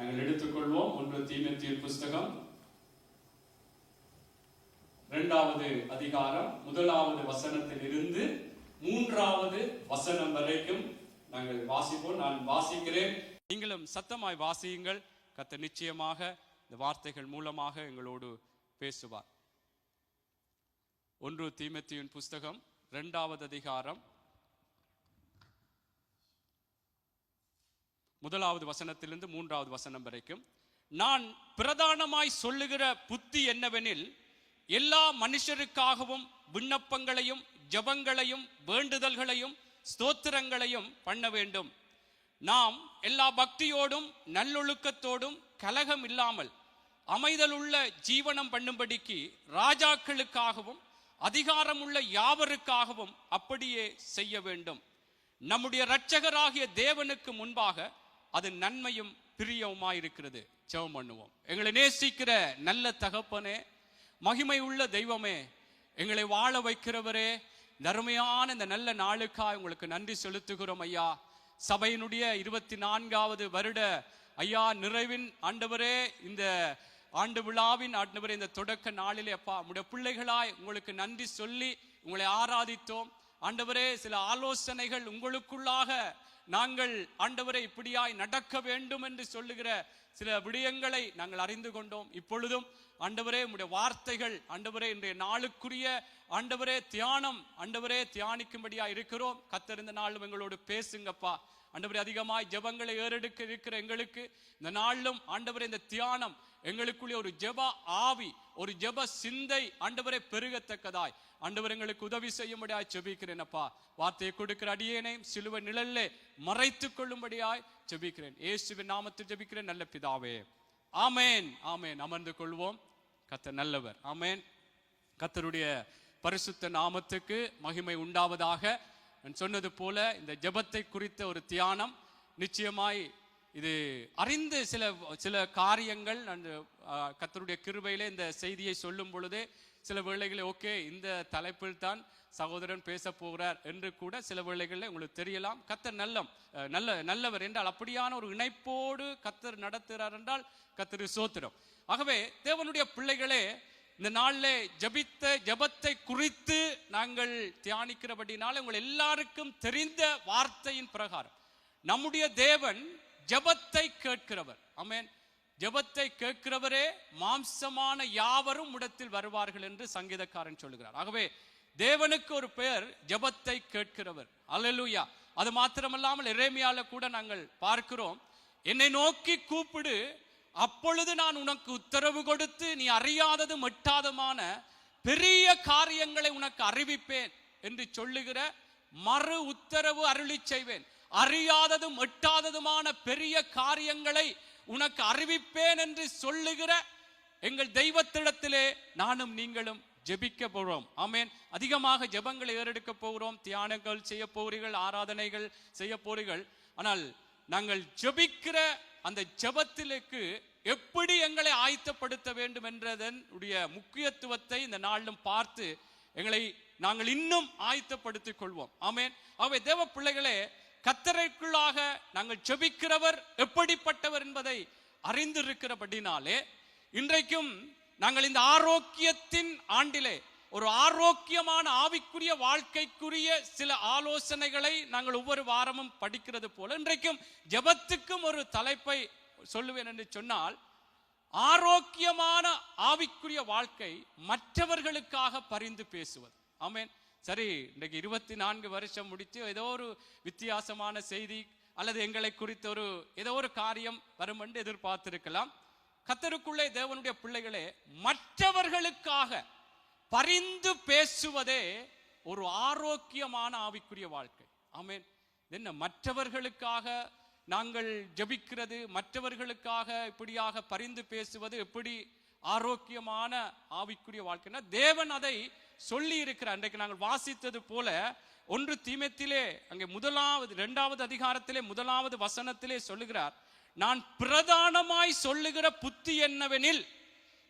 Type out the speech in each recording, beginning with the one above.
நாங்கள் எடுத்துக்கொள்வோம். 1 தீமோத்தேயு புஸ்தகம் 2வது அதிகாரம் 1வது வசனத்திலிருந்து 3வது வசனம் வரைக்கும் நாங்கள் வாசிப்போம். நான் வாசிக்கிறேன், நீங்களும் சத்தமாய் வாசியுங்கள். கர்த்தர் நிச்சயமாக இந்த வார்த்தைகள் மூலமாக எங்களோடு பேசுவார். 1 தீமோத்தேயு புஸ்தகம் 2வது அதிகாரம் 1வது வசனத்திலிருந்து 3வது வசனம் வரைக்கும். நான் பிரதானமாய் சொல்லுகிற புத்தி என்னவெனில், எல்லா மனுஷருக்காகவும் விண்ணப்பங்களையும் ஜெபங்களையும் வேண்டுதல்களையும் ஸ்தோத்திரங்களையும் பண்ண வேண்டும். நாம் எல்லா பக்தியோடும் நல்லொழுக்கத்தோடும் கலகம் இல்லாமல் அமைதலுள்ள ஜீவனம் பண்ணும்படிக்கு ராஜாக்களுக்காகவும் அதிகாரமுள்ள யாவருக்காகவும் அப்படியே செய்ய வேண்டும். நம்முடைய இரட்சகராகிய தேவனுக்கு முன்பாக அது நன்மையும் பிரியவுமாயிருக்கிறது. ஜெபம் பண்ணுவோம். எங்களை நேசிக்கிற நல்ல தகப்பனே, மகிமை உள்ள தெய்வமே, எங்களை வாழ வைக்கிறவரே, அருமையான இந்த நல்ல நாளுக்காக உங்களுக்கு நன்றி செலுத்துகிறோம் ஐயா. சபையினுடைய 24வது வருட ஐயா நிறைவின் ஆண்டவரே, இந்த ஆண்டு விழாவின் ஆண்டவரே, இந்த தொடக்க நாளிலே அப்பா உங்களுடைய பிள்ளைகளாய் உங்களுக்கு நன்றி சொல்லி உங்களை ஆராதித்தோம் ஆண்டவரே. சில ஆலோசனைகள் உங்களுக்குள்ளாக நாங்கள் ஆண்டவரே இப்படியாய் நடக்க வேண்டும் என்று சொல்லுகிற சில விடயங்களை நாங்கள் அறிந்து கொண்டோம். இப்பொழுதும் ஆண்டவரே உம்முடைய வார்த்தைகள் ஆண்டவரே இன்றைய நாளுக்குரிய ஆண்டவரே தியானம் ஆண்டவரே தியானிக்கும்படியா இருக்கிறோம். கர்த்தர் இந்த நாளும் எங்களோடு பேசுங்கப்பா ஆண்டவரே. அதிகமாய் ஜெபங்களை ஏறெடுக்க இருக்கிற எங்களுக்கு இந்த நாளிலும் ஆண்டவரே இந்த தியானம் எங்களுக்குள்ளே ஒரு ஜெப ஆவி, ஒரு ஜெப சிந்தை ஆண்டவரே பெருகத்தக்கதாய் ஆண்டவர் எங்களுக்கு உதவி செய்யும்படியாய் ஜெபிக்கிறேன் அப்பா. வார்த்தையை கொடுக்கிற அடியேனையும் சிலுவை நிழல்லே மறைத்துக் கொள்ளும்படியாய் ஜெபிக்கிறேன். இயேசுவின் நாமத்தில் ஜெபிக்கிறேன் நல்ல பிதாவே, ஆமேன். ஆமேன். அமர்ந்து கொள்வோம். கர்த்தர் நல்லவர். ஆமேன். கர்த்தருடைய பரிசுத்த நாமத்துக்கு மகிமை உண்டாவதாக. நான் சொன்னது போல இந்த ஜெபத்தை குறித்த ஒரு தியானம் நிச்சயமாய் இது அறிந்து சில காரியங்கள் கர்த்தருடைய கிருபையிலே இந்த செய்தியை சொல்லும் பொழுதே சில வேளைகளில் ஓகே இந்த தலைப்பில் தான் சகோதரன் பேச போகிறார் என்று கூட சில வேளைகளில் உங்களுக்கு தெரியலாம். கர்த்தர் நல்லவர் என்றால் அப்படியான ஒரு இணைப்போடு கர்த்தர் நடத்துகிறார் என்றால் கர்த்தர் சோத்திரம். ஆகவே தேவனுடைய பிள்ளைகளே, இந்த நாளிலே ஜெபத்தை குறித்து நாங்கள் தியானிக்கிறபடினால உங்கள் எல்லாருக்கும் தெரிந்த வார்த்தையின் பிரகாரம் நம்முடைய தேவன் ஜெபத்தை கேட்கிறவர். ஆமென். ஜெபத்தை கேட்கிறவரே மாம்சமான யாவரும் இடத்தில் வருவார்கள் என்று சங்கீதக்காரன் சொல்லுகிறார். ஆகவே தேவனுக்கு ஒரு பெயர் ஜெபத்தை கேட்கிறவர். அல்லேலூயா. அது மாத்திரமல்லாமல் எரேமியால கூட நாங்கள் பார்க்கிறோம், என்னை நோக்கி கூப்பிடு, அப்பொழுது நான் உனக்கு உத்தரவு கொடுத்து நீ அறியாததும் எட்டாததுமான பெரிய காரியங்களை உனக்கு அறிவிப்பேன் என்று சொல்லுகிற மறு உத்தரவு அருளி செய்வேன். அறியாததும் எட்டாததுமான பெரிய காரியங்களை உனக்கு அறிவிப்பேன் என்று சொல்லுகிற எங்கள் தெய்வத்திடத்திலே நானும் நீங்களும் ஜெபிக்க போகிறோம். ஆமேன். அதிகமாக ஜெபங்களை ஏறெடுக்க போகிறோம். தியானங்கள் செய்ய போகிறீர்கள், ஆராதனைகள் செய்ய போறீர்கள். ஆனால் நாங்கள் ஜெபிக்கிற அந்த ஜெபத்திற்கு எப்படி எங்களை ஆயத்தப்படுத்த வேண்டும் என்றதனுடைய முக்கியத்துவத்தை இந்த நாளிலும் பார்த்து எங்களை நாங்கள் இன்னும் ஆயத்தப்படுத்திக் கொள்வோம். ஆமேன். ஆகவே தேவ பிள்ளைகளே, கர்த்தருக்குள்ளாக நாங்கள் ஜெபிக்கிறவர் எப்படிப்பட்டவர் என்பதை அறிந்திருக்கிறபடினாலே இன்றைக்கும் நாங்கள் இந்த ஆரோக்கியத்தின் ஆண்டிலே ஒரு ஆரோக்கியமான ஆவிக்குரிய வாழ்க்கைக்குரிய சில ஆலோசனைகளை நாங்கள் ஒவ்வொரு வாரமும் படிக்கிறது போல இன்றைக்கும் ஜெபத்துக்கும் ஒரு தலைப்பை சொல்லுவேன் என்று சொன்னால், ஆரோக்கியமான ஆவிக்குரிய வாழ்க்கை மற்றவர்களுக்காக பரிந்து பேசுவது. ஆமென். சரி, இன்றைக்கு 24 வருஷம் முடித்து ஏதோ ஒரு வித்தியாசமான செய்தி அல்லது எங்களை குறித்த ஒரு ஏதோ ஒரு காரியம் வரும் என்று எதிர்பார்த்திருக்கலாம். கர்த்தருக்குள்ளே தேவனுடைய பிள்ளைகளே, மற்றவர்களுக்காக பரிந்து பேசுவதே ஒரு ஆரோக்கியமான ஆவிக்குரிய வாழ்க்கை. ஆமென். என்ன மற்றவர்களுக்காக நாங்கள் ஜெபிக்கிறது, மற்றவர்களுக்காக இப்படியாக பரிந்து பேசுவது எப்படி ஆரோக்கியமான ஆவிக்குரிய வாழ்க்கைன்னா, தேவன் அதை சொல்லி இருக்கிறார். இன்றைக்கு நாங்கள் வாசித்தது போல 1 தீமோத்தேயுவிலே அங்கே 2வது அதிகாரத்திலே 1வது வசனத்திலே சொல்லுகிறார், நான் பிரதானமாய் சொல்லுகிற புத்தி என்னவெனில்,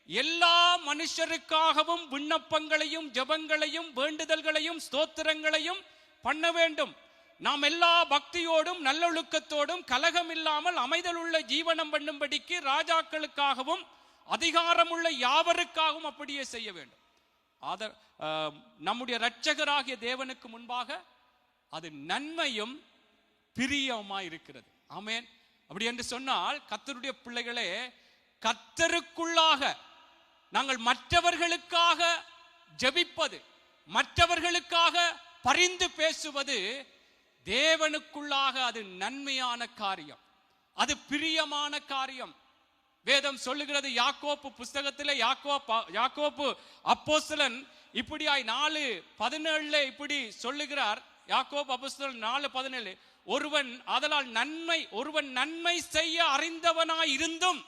எல்லா மனுஷருக்காகவும் விண்ணப்பங்களையும் ஜெபங்களையும் வேண்டுதல்களையும் ஸ்தோத்திரங்களையும் பண்ண வேண்டும். நாம் எல்லா பக்தியோடும் நல்லொழுக்கத்தோடும் கலகம் இல்லாமல் அமைதலுள்ள ஜீவனம் பண்ணும்படிக்கு ராஜாக்களுக்காகவும் அதிகாரமுள்ள யாவருக்காகவும் அப்படியே செய்ய வேண்டும். நம்முடைய இரட்சகராகிய தேவனுக்கு முன்பாக அது நன்மையும் பிரியமாய் இருக்கிறது. ஆமென். அப்படி என்று சொன்னால் கர்த்தருடைய பிள்ளைகளே, கர்த்தருக்குள்ளாக நாங்கள் மற்றவர்களுக்காக ஜெபிப்பது, மற்றவர்களுக்காக பரிந்து பேசுவது தேவனுக்குள்ளாக அது நன்மையான காரியம், அது பிரியமான காரியம். வேதம் சொல்லுகிறது, யாக்கோப்பு புஸ்தகத்திலே யாக்கோப்பு அப்போஸ்தலன் இப்படியாய் 4:17 இப்படி சொல்லுகிறார். யாக்கோப்பு அப்போஸ்தலன் 4:17, ஒருவன் நன்மை செய்ய அறிந்தவனாய் இருந்தும்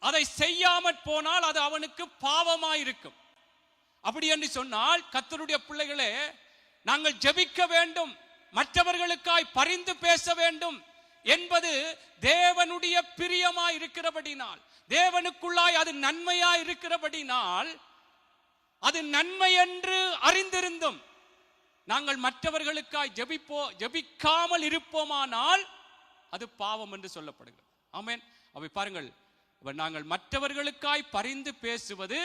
அதை செய்யாமற் போனால் அது அவனுக்கு பாவமாயிருக்கும். அப்படி என்று சொன்னால் கர்த்தருடைய பிள்ளைகளே, நாங்கள் ஜெபிக்க வேண்டும், மற்றவர்களுக்காய் பரிந்து பேச வேண்டும் என்பது தேவனுடைய பிரியமாய் இருக்கிறபடினால், தேவனுக்குள்ளாய் அது நன்மையாய் இருக்கிறபடினால், அது நன்மை என்று அறிந்திருந்தும் நாங்கள் மற்றவர்களுக்காய் ஜெபிக்காமல் இருப்போமானால் அது பாவம் என்று சொல்லப்படுகிறது. ஆமென். அப்ப பாருங்கள், நாங்கள் மற்றவர்களுக்காய் பரிந்து பேசுவது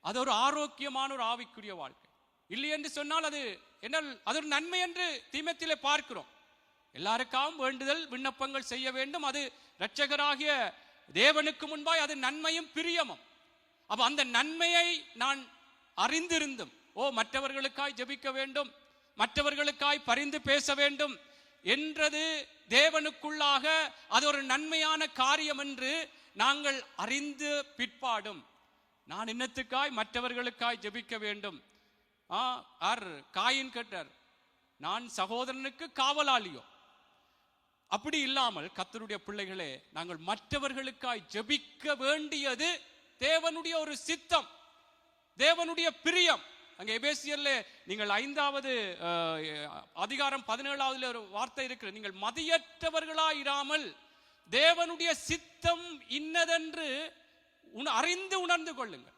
அது ஒரு ஆரோக்கியமான ஒரு ஆவிக்குரிய வாழ்க்கை. இல்லை என்று சொன்னால் அது என்ன, அது ஒரு நன்மை என்று தீமத்திலே பார்க்கிறோம். எல்லாருக்காகவும் வேண்டுதல் விண்ணப்பங்கள் செய்ய வேண்டும், அது இரட்சகராகிய தேவனுக்கு முன்பாய் அது நன்மையும் பிரியமும். அப்ப அந்த நன்மையை நான் அறிந்திருந்தும் மற்றவர்களுக்காய் ஜெபிக்க வேண்டும், மற்றவர்களுக்காய் பரிந்து பேச வேண்டும் என்றது தேவனுக்குள்ளாக அது ஒரு நன்மையான காரியம் என்று நாங்கள் அறிந்து பிற்பாடும் நான் இன்னத்துக்காய் மற்றவர்களுக்காய் ஜெபிக்க வேண்டும். காயின் கேட்டார், நான் சகோதரனுக்கு காவலாளியோ? அப்படி இல்லாமல் கர்த்தருடைய பிள்ளைகளே, நாங்கள் மற்றவர்களுக்காய் ஜெபிக்க வேண்டியது தேவனுடைய ஒரு சித்தம், தேவனுடைய பிரியம். அங்க எபேசியர்ல நீங்கள் 5வது அதிகாரம் 17வது ஒரு வார்த்தை இருக்கு, நீங்கள் மதியற்றவர்களாயிராமல் தேவனுடைய சித்தம் இன்னதென்று அறிந்து உணர்ந்து கொள்ளுங்கள்.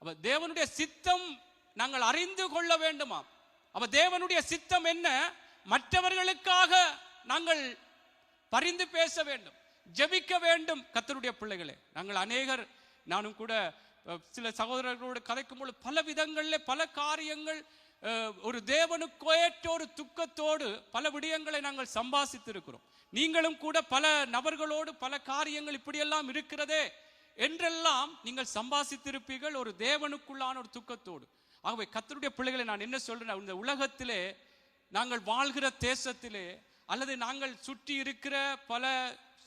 அப்ப தேவனுடைய சித்தம் நாங்கள் அறிந்து கொள்ள வேண்டுமா? அப்ப தேவனுடைய சித்தம் என்ன? மற்றவர்களுக்காக நாங்கள் பரிந்து பேச வேண்டும், ஜெபிக்க வேண்டும். கர்த்தருடைய பிள்ளைகளே, நாங்கள் அநேகர், நானும் கூட சில சகோதரர்களோடு கதைக்கும் பொழுது பல விதங்களில் பல காரியங்கள் ஒரு தேவனுக்கேற்ற ஒரு துக்கத்தோடு பல விடயங்களை நாங்கள் சம்பாசித்திருக்கிறோம். நீங்களும் கூட பல நபர்களோடு பல காரியங்கள் இப்படியெல்லாம் இருக்கிறதே என்றெல்லாம் நீங்கள் சம்பாசித்திருப்பீர்கள், ஒரு தேவனுக்குள்ளான ஒரு துக்கத்தோடு. ஆகவே கர்த்தருடைய பிள்ளைகளை நான் என்ன சொல்றேன், இந்த உலகத்திலே நாங்கள் வாழ்கிற தேசத்திலே அல்லது நாங்கள் சுற்றி இருக்கிற பல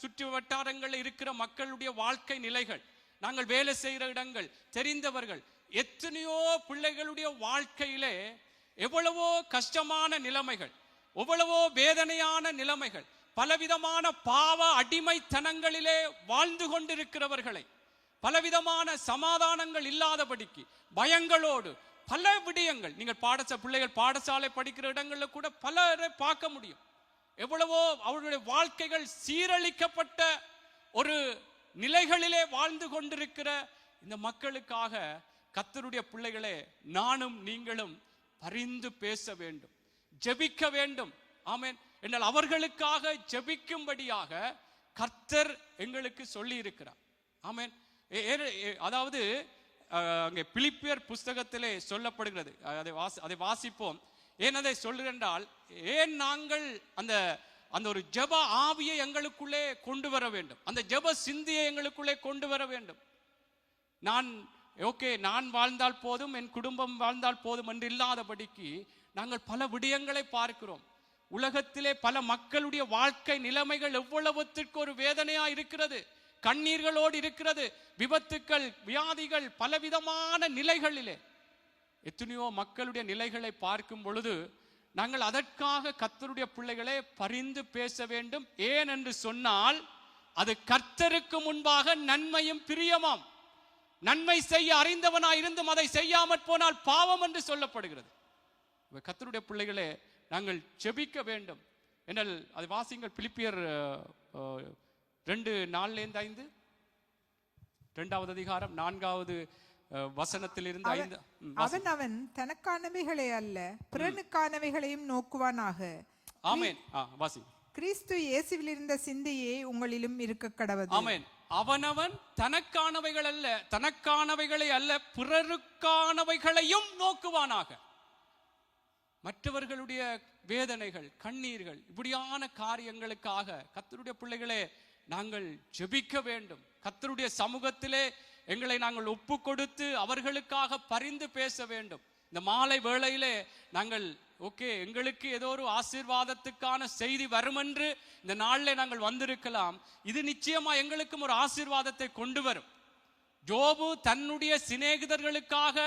சுற்று வட்டாரங்களில் இருக்கிற மக்களுடைய வாழ்க்கை நிலைகள், நாங்கள் வேலை செய்கிற இடங்கள், தெரிந்தவர்கள், எத்தனையோ பிள்ளைகளுடைய வாழ்க்கையிலே எவ்வளவோ கஷ்டமான நிலைமைகள், எவ்வளவோ வேதனையான நிலைமைகள், பலவிதமான பாவ அடிமைத்தனங்களிலே வாழ்ந்து கொண்டிருக்கிறவர்களை, பலவிதமான சமாதானங்கள் இல்லாதபடிக்கு பயங்களோடு பல விடயங்கள், நீங்கள் பிள்ளைகள் பாடசாலை படிக்கிற இடங்களில் கூட பலரை பார்க்க முடியும். எவ்வளவோ அவர்களுடைய வாழ்க்கைகள் சீரழிக்கப்பட்ட ஒரு நிலைகளிலே வாழ்ந்து கொண்டிருக்கிற இந்த மக்களுக்காக கர்த்தருடைய பிள்ளைகளே, நானும் நீங்களும் பரிந்து பேச வேண்டும், ஜெபிக்க வேண்டும். ஆமென். என்றால் அவர்களுக்காக ஜெபிக்கும்படியாக கர்த்தர் எங்களுக்கு சொல்லி இருக்கிறார். ஆமென். அதாவது அங்கே பிலிப்பியர் புஸ்தகத்திலே சொல்லப்படுகிறது, அதை வாசிப்போம். ஏன் அதை சொல்லுகின்றால், ஏன் நாங்கள் அந்த ஒரு ஜெப ஆவியை எங்களுக்குள்ளே கொண்டு வர வேண்டும், அந்த ஜெப சிந்தியை எங்களுக்குள்ளே கொண்டு வர வேண்டும். நான் வாழ்ந்தால் போதும், என் குடும்பம் வாழ்ந்தால் போதும் என்று இல்லாதபடிக்கு நாங்கள் பல விடயங்களை பார்க்கிறோம். உலகத்திலே பல மக்களுடைய வாழ்க்கை நிலைமைகள் எவ்வளவுத்திற்கு ஒரு வேதனையா இருக்கிறது, கண்ணீர்களோடு இருக்கிறது, விபத்துக்கள், வியாதிகள், பலவிதமான நிலைகளிலே எத்தனையோ மக்களுடைய நிலைகளை பார்க்கும் பொழுது நாங்கள் அதற்காக கர்த்தருடைய பிள்ளைகளே பரிந்து பேச வேண்டும். ஏன் என்று சொன்னால், அது கர்த்தருக்கு முன்பாக நன்மையும் பிரியமாம். நன்மை செய்ய அறிந்தவனாய் இருந்தும் அதை செய்யாமற் போனால் பாவம் என்று சொல்லப்படுகிறது. கர்த்தருடைய பிள்ளைகளே, நாங்கள் ஜெபிக்க வேண்டும். என்றால் அது வாசிங்கள், பிலிப்பியர் 2:4-5, 2வது அதிகாரம் 4வது வசனத்திலிருந்து 5. அவன் தனக்கானவைகளை அல்ல பிறனுக்கானவைகளையும் நோக்குவானாக. ஆமென். வாசி. கிறிஸ்து இயேசுவில் இருந்த சிந்தையே உங்களிலும் இருக்க கடவது. ஆமென். அவனவன் தனக்கானவைகள் அல்ல, தனக்கானவைகளை அல்ல பிறருக்கானவைகளையும் நோக்குவானாக. மற்றவர்களுடைய வேதனைகள், கண்ணீர்கள், இப்படியான காரியங்களுக்காக கர்த்தருடைய பிள்ளைகளே நாங்கள் ஜெபிக்க வேண்டும். கர்த்தருடைய சமூகத்திலே எங்களை நாங்கள் ஒப்பு கொடுத்து அவர்களுக்காக பரிந்து பேச வேண்டும். இந்த மாலை வேளையிலே நாங்கள் எங்களுக்கு ஏதோ ஒரு ஆசீர்வாதத்துக்கான செய்தி வரும் என்று இந்த நாளில் நாங்கள் வந்திருக்கலாம். இது நிச்சயமா எங்களுக்கும் ஒரு ஆசீர்வாதத்தை கொண்டு வரும். யோபு தன்னுடைய சிநேகிதர்களுக்காக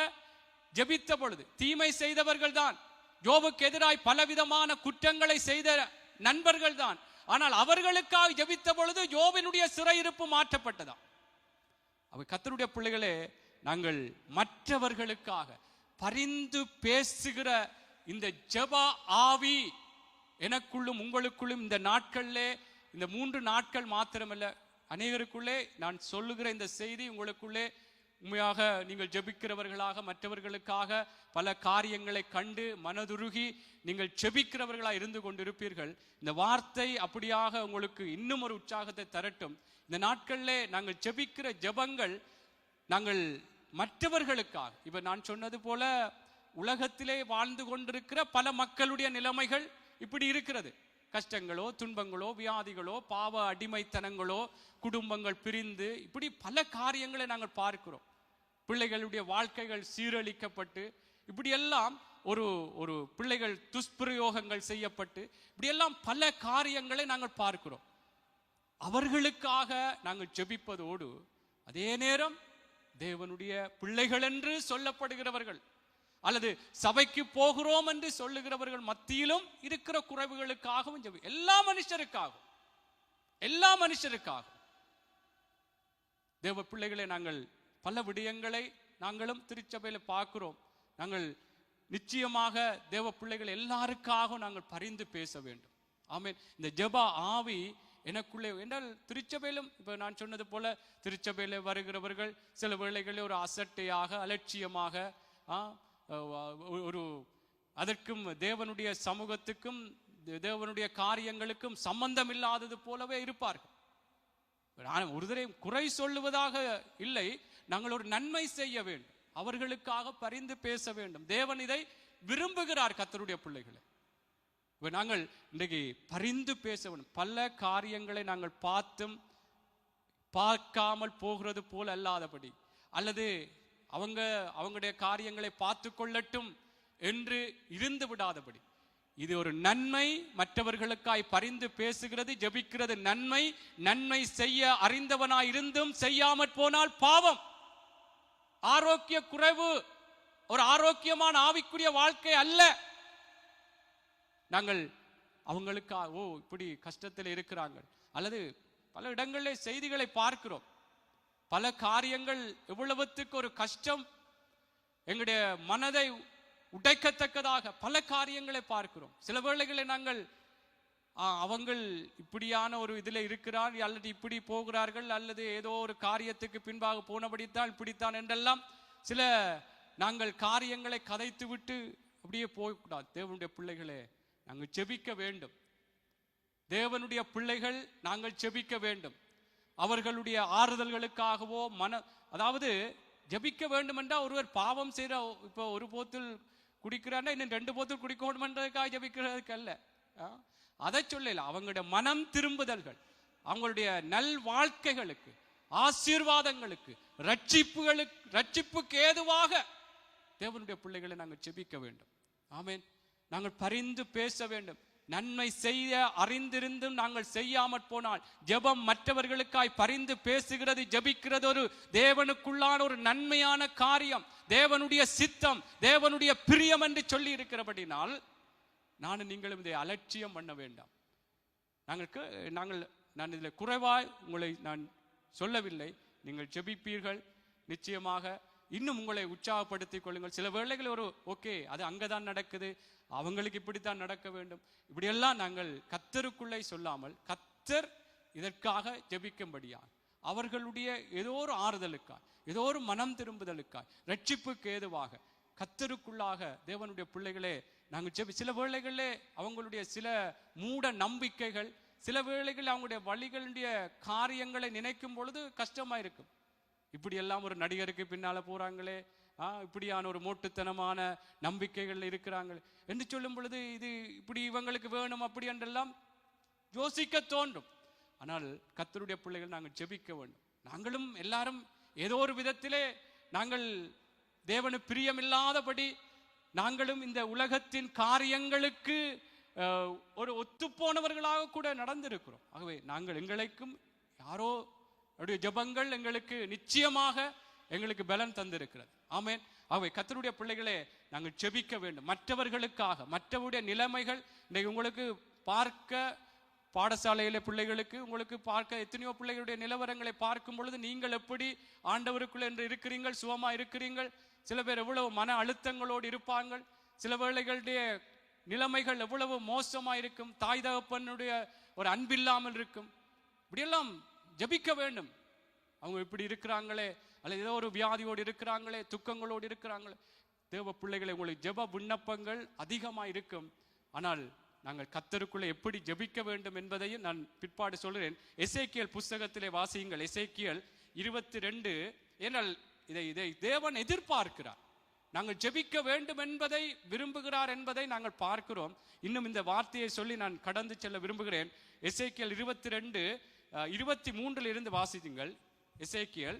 ஜெபித்த பொழுது, தீமை செய்தவர்கள் தான், யோபுக்கு எதிராய் பலவிதமான குற்றங்களை செய்த நண்பர்கள் தான், ஆனால் அவர்களுக்காக ஜெபித்த பொழுது யோபினுடைய சிறையிருப்பு மாற்றப்பட்டதாம். கர்த்தருடைய பிள்ளைகளே, நாங்கள் மற்றவர்களுக்காக பரிந்து பேசுகிற இந்த ஜெப ஆவி எனக்குள்ளும் உங்களுக்குள்ளும் இந்த நாட்களிலே, இந்த 3 நாட்கள் மாத்திரமல்ல, அநேகருக்குள்ளே நான் சொல்லுகிற இந்த செய்தி உங்களுக்குள்ளே உண்மையாக நீங்கள் ஜெபிக்கிறவர்களாக மற்றவர்களுக்காக பல காரியங்களை கண்டு மனதுருகி நீங்கள் ஜெபிக்கிறவர்களாக இருந்து கொண்டிருப்பீர்கள். இந்த வார்த்தை அப்படியாக உங்களுக்கு இன்னும் ஒரு உற்சாகத்தை தரட்டும். இந்த நாட்களிலே நாங்கள் ஜெபிக்கிற ஜெபங்கள் நாங்கள் மற்றவர்களுக்காக, இப்ப நான் சொன்னது போல உலகத்திலே வாழ்ந்து கொண்டிருக்கிற பல மக்களுடைய நிலைமைகள் இப்படி இருக்கிறது. கஷ்டங்களோ, துன்பங்களோ, வியாதிகளோ, பாவ அடிமைத்தனங்களோ, குடும்பங்கள் பிரிந்து, இப்படி பல காரியங்களை நாங்கள் பார்க்கிறோம். பிள்ளைகளுடைய வாழ்க்கைகள் சீரழிக்கப்பட்டு, இப்படியெல்லாம் ஒரு பிள்ளைகள் துஷ்பிரயோகங்கள் செய்யப்பட்டு, இப்படியெல்லாம் பல காரியங்களை நாங்கள் பார்க்கிறோம். அவர்களுக்காக நாங்கள் ஜெபிப்பதோடு அதே நேரம் தேவனுடைய பிள்ளைகள் என்று சொல்லப்படுகிறவர்கள் அல்லது சபைக்கு போகிறோம் என்று சொல்லுகிறவர்கள் மத்தியிலும் இருக்கிற குறைவுகளுக்காகவும் ஜெபி. எல்லா மனுஷருக்காகவும் தேவ பிள்ளைகளை நாங்கள் பல விடயங்களை நாங்களும் திருச்சபையில பார்க்கிறோம். நாங்கள் நிச்சயமாக தேவ பிள்ளைகள் எல்லாருக்காகவும் நாங்கள் பரிந்து பேச வேண்டும். ஆமென். இந்த ஜெப ஆவி எனக்குள்ளே என்றால் திருச்சபையிலும் இப்ப நான் சொன்னது போல திருச்சபையில வருகிறவர்கள் சில வேளைகளில் ஒரு அசட்டையாக, அலட்சியமாக, ஒரு அதற்கும் தேவனுடைய சமூகத்துக்கும் தேவனுடைய காரியங்களுக்கும் சம்பந்தம் இல்லாதது போலவே இருப்பார்கள். ஒருதரை குறை சொல்லுவதாக இல்லை, நாங்கள் ஒரு நன்மை செய்ய வேண்டும், அவர்களுக்காக பரிந்து பேச வேண்டும். தேவன் இதை விரும்புகிறார். கர்த்தருடைய பிள்ளைகளை நாங்கள் இன்றைக்கு பரிந்து பேச வேண்டும். பல காரியங்களை நாங்கள் பார்த்தும் பார்க்காமல் போகிறது போல் அல்லாதபடி, அல்லது அவங்களுடைய காரியங்களை பார்த்து கொள்ளட்டும் என்று இருந்து விடாதபடி, இது ஒரு நன்மை. மற்றவர்களுக்காய் பரிந்து பேசுகிறது, ஜெபிக்கிறது நன்மை. நன்மை செய்ய அறிந்தவனாய் இருந்தும் செய்யாமற் போனால் பாவம். ஆரோக்கிய குறைவு ஒரு ஆரோக்கியமான ஆவிக்குரிய வாழ்க்கை அல்ல. நாங்கள் அவங்களுக்காக இப்படி கஷ்டத்தில் இருக்கிறாங்க, அல்லது பல இடங்களில் செய்திகளை பார்க்கிறோம். பல காரியங்கள் எவ்வளவுத்துக்கு ஒரு கஷ்டம், எங்களுடைய மனதை உடைக்கத்தக்கதாக பல காரியங்களை பார்க்கிறோம். சில வேளைகளை நாங்கள் அவங்கள் இப்படியான ஒரு இதில் இருக்கிறார், அல்லது இப்படி போகிறார்கள், அல்லது ஏதோ ஒரு காரியத்துக்கு பின்பாக போனபடித்தான் இப்படித்தான் என்றெல்லாம் சில நாங்கள் காரியங்களை கதைத்து விட்டு அப்படியே போகக்கூடாது. தேவனுடைய பிள்ளைகளே, நாங்கள் ஜெபிக்க வேண்டும். தேவனுடைய பிள்ளைகள் நாங்கள் ஜெபிக்க வேண்டும். அவர்களுடைய ஆறுதல்களுக்காகவோ அதாவது ஜெபிக்க வேண்டும் என்றால், ஒருவர் பாவம் செய்கிற, இப்போ ஒரு போத்தில் குடிக்கிறான்னா இன்னும் 2 போத்தில் குடிக்கணும் என்றதுக்காக ஜெபிக்கிறதுக்கு அல்ல. அதை சொல்லல, அவங்களுடைய மனம் திரும்புதல்கள், அவங்களுடைய நல் வாழ்க்கைகளுக்கு, ஆசீர்வாதங்களுக்கு, ரட்சிப்புக்கு ஏதுவாக தேவனுடைய பிள்ளைகளை நாங்கள் ஜெபிக்க வேண்டும். ஆமென். நாங்கள் பரிந்து பேச வேண்டும். நன்மை செய்ய அறிந்திருந்தும் நாங்கள் செய்யாமற் போனால், ஜெபம் மற்றவர்களுக்காய் பரிந்து பேசுகிறது, ஜெபிக்கிறது ஒரு தேவனுக்குள்ளான ஒரு நன்மையான காரியம், தேவனுடைய சித்தம், தேவனுடைய பிரியம் என்று சொல்லி இருக்கிறபடினால் நானும் நீங்களும் இதை அலட்சியம் பண்ண வேண்டாம். நான் இதில் குறைவாய் உங்களை நான் சொல்லவில்லை. நீங்கள் ஜெபிப்பீர்கள், நிச்சயமாக இன்னும் உங்களை உற்சாகப்படுத்திக் கொள்ளுங்கள். சில வேளைகள் அது அங்கதான் நடக்குது, அவங்களுக்கு இப்படித்தான் நடக்க வேண்டும், இப்படியெல்லாம் நாங்கள் கர்த்தருக்குள்ளே சொல்லாமல், கர்த்தர் இதற்காக ஜெபிக்கும்படியா அவர்களுடைய ஏதோ ஒரு ஆறுதலுக்காய், ஏதோ ஒரு மனம் திரும்புதலுக்காய், ரட்சிப்புக்கு ஏதுவாக கர்த்தருக்குள்ளாக தேவனுடைய பிள்ளைகளே நாங்கள் சில வேளைகளிலே அவங்களுடைய சில மூட நம்பிக்கைகள், சில வேளைகளில் அவங்களுடைய வழிகளுடைய காரியங்களை நினைக்கும் பொழுது கஷ்டமா இருக்கும். இப்படி எல்லாம் ஒரு நடிகருக்கு பின்னால போறாங்களே, இப்படியான ஒரு மோட்டுத்தனமான நம்பிக்கைகள் இருக்கிறாங்க என்று சொல்லும் பொழுது இது இப்படி இவங்களுக்கு வேணும் அப்படி என்றெல்லாம் யோசிக்க தோன்றும். ஆனால் கர்த்தருடைய பிள்ளைகள் நாங்கள் ஜெபிக்க வேண்டும். நாங்களும் எல்லாரும் ஏதோ ஒரு விதத்திலே நாங்கள் தேவனு பிரியமில்லாதபடி நாங்களும் இந்த உலகத்தின் காரியங்களுக்கு ஒரு ஒத்துப்போனவர்களாக கூட நடந்திருக்கிறோம். ஆகவே நாங்கள் எங்களுக்கும் யாரோ ஜெபங்கள் எங்களுக்கு நிச்சயமாக எங்களுக்கு பலன் தந்திருக்கிறது. ஆமென். ஆகவே கர்த்தருடைய பிள்ளைகளே நாங்கள் ஜெபிக்க வேண்டும் மற்றவர்களுக்காக. மற்றவருடைய நிலைமைகள் இன்றைக்கு உங்களுக்கு பார்க்க பாடசாலையில பிள்ளைகளுக்கு உங்களுக்கு பார்க்க எத்தனையோ பிள்ளைகளுடைய நிலவரங்களை பார்க்கும் பொழுது நீங்கள் எப்படி ஆண்டவருக்குள்ள என்று இருக்கிறீர்கள், சுகமா இருக்கிறீர்கள். சில பேர் எவ்வளவு மன அழுத்தங்களோடு இருப்பார்கள். சில வேளைகளுடைய நிலைமைகள் எவ்வளவு மோசமா இருக்கும். தாய் தகப்பனுடைய ஒரு அன்பில்லாமல் இருக்கும். இப்படியெல்லாம் ஜெபிக்க வேண்டும். அவங்க இப்படி இருக்கிறாங்களே, அல்லது ஏதோ ஒரு வியாதியோடு இருக்கிறாங்களே, துக்கங்களோடு இருக்கிறாங்களே. தேவ பிள்ளைகளை உங்களுக்கு ஜெப விண்ணப்பங்கள் அதிகமாக இருக்கும். ஆனால் நாங்கள் கர்த்தருக்குள்ளே எப்படி ஜெபிக்க வேண்டும் என்பதையும் நான் பிற்பாடு சொல்கிறேன். எசேக்கியேல் புஸ்தகத்திலே வாசியுங்கள். எசேக்கியேல் 22. ஏனால் இதை தேவன் எதிர்பார்க்கிறார். நாங்கள் ஜெபிக்க வேண்டும் என்பதை விரும்புகிறார் என்பதை நாங்கள் பார்க்கிறோம். இன்னும் இந்த வார்த்தையை சொல்லி நான் கடந்து செல்ல விரும்புகிறேன். எசேக்கியேல் 22:23 இருந்து வாசியுங்கள். எசேக்கியேல்.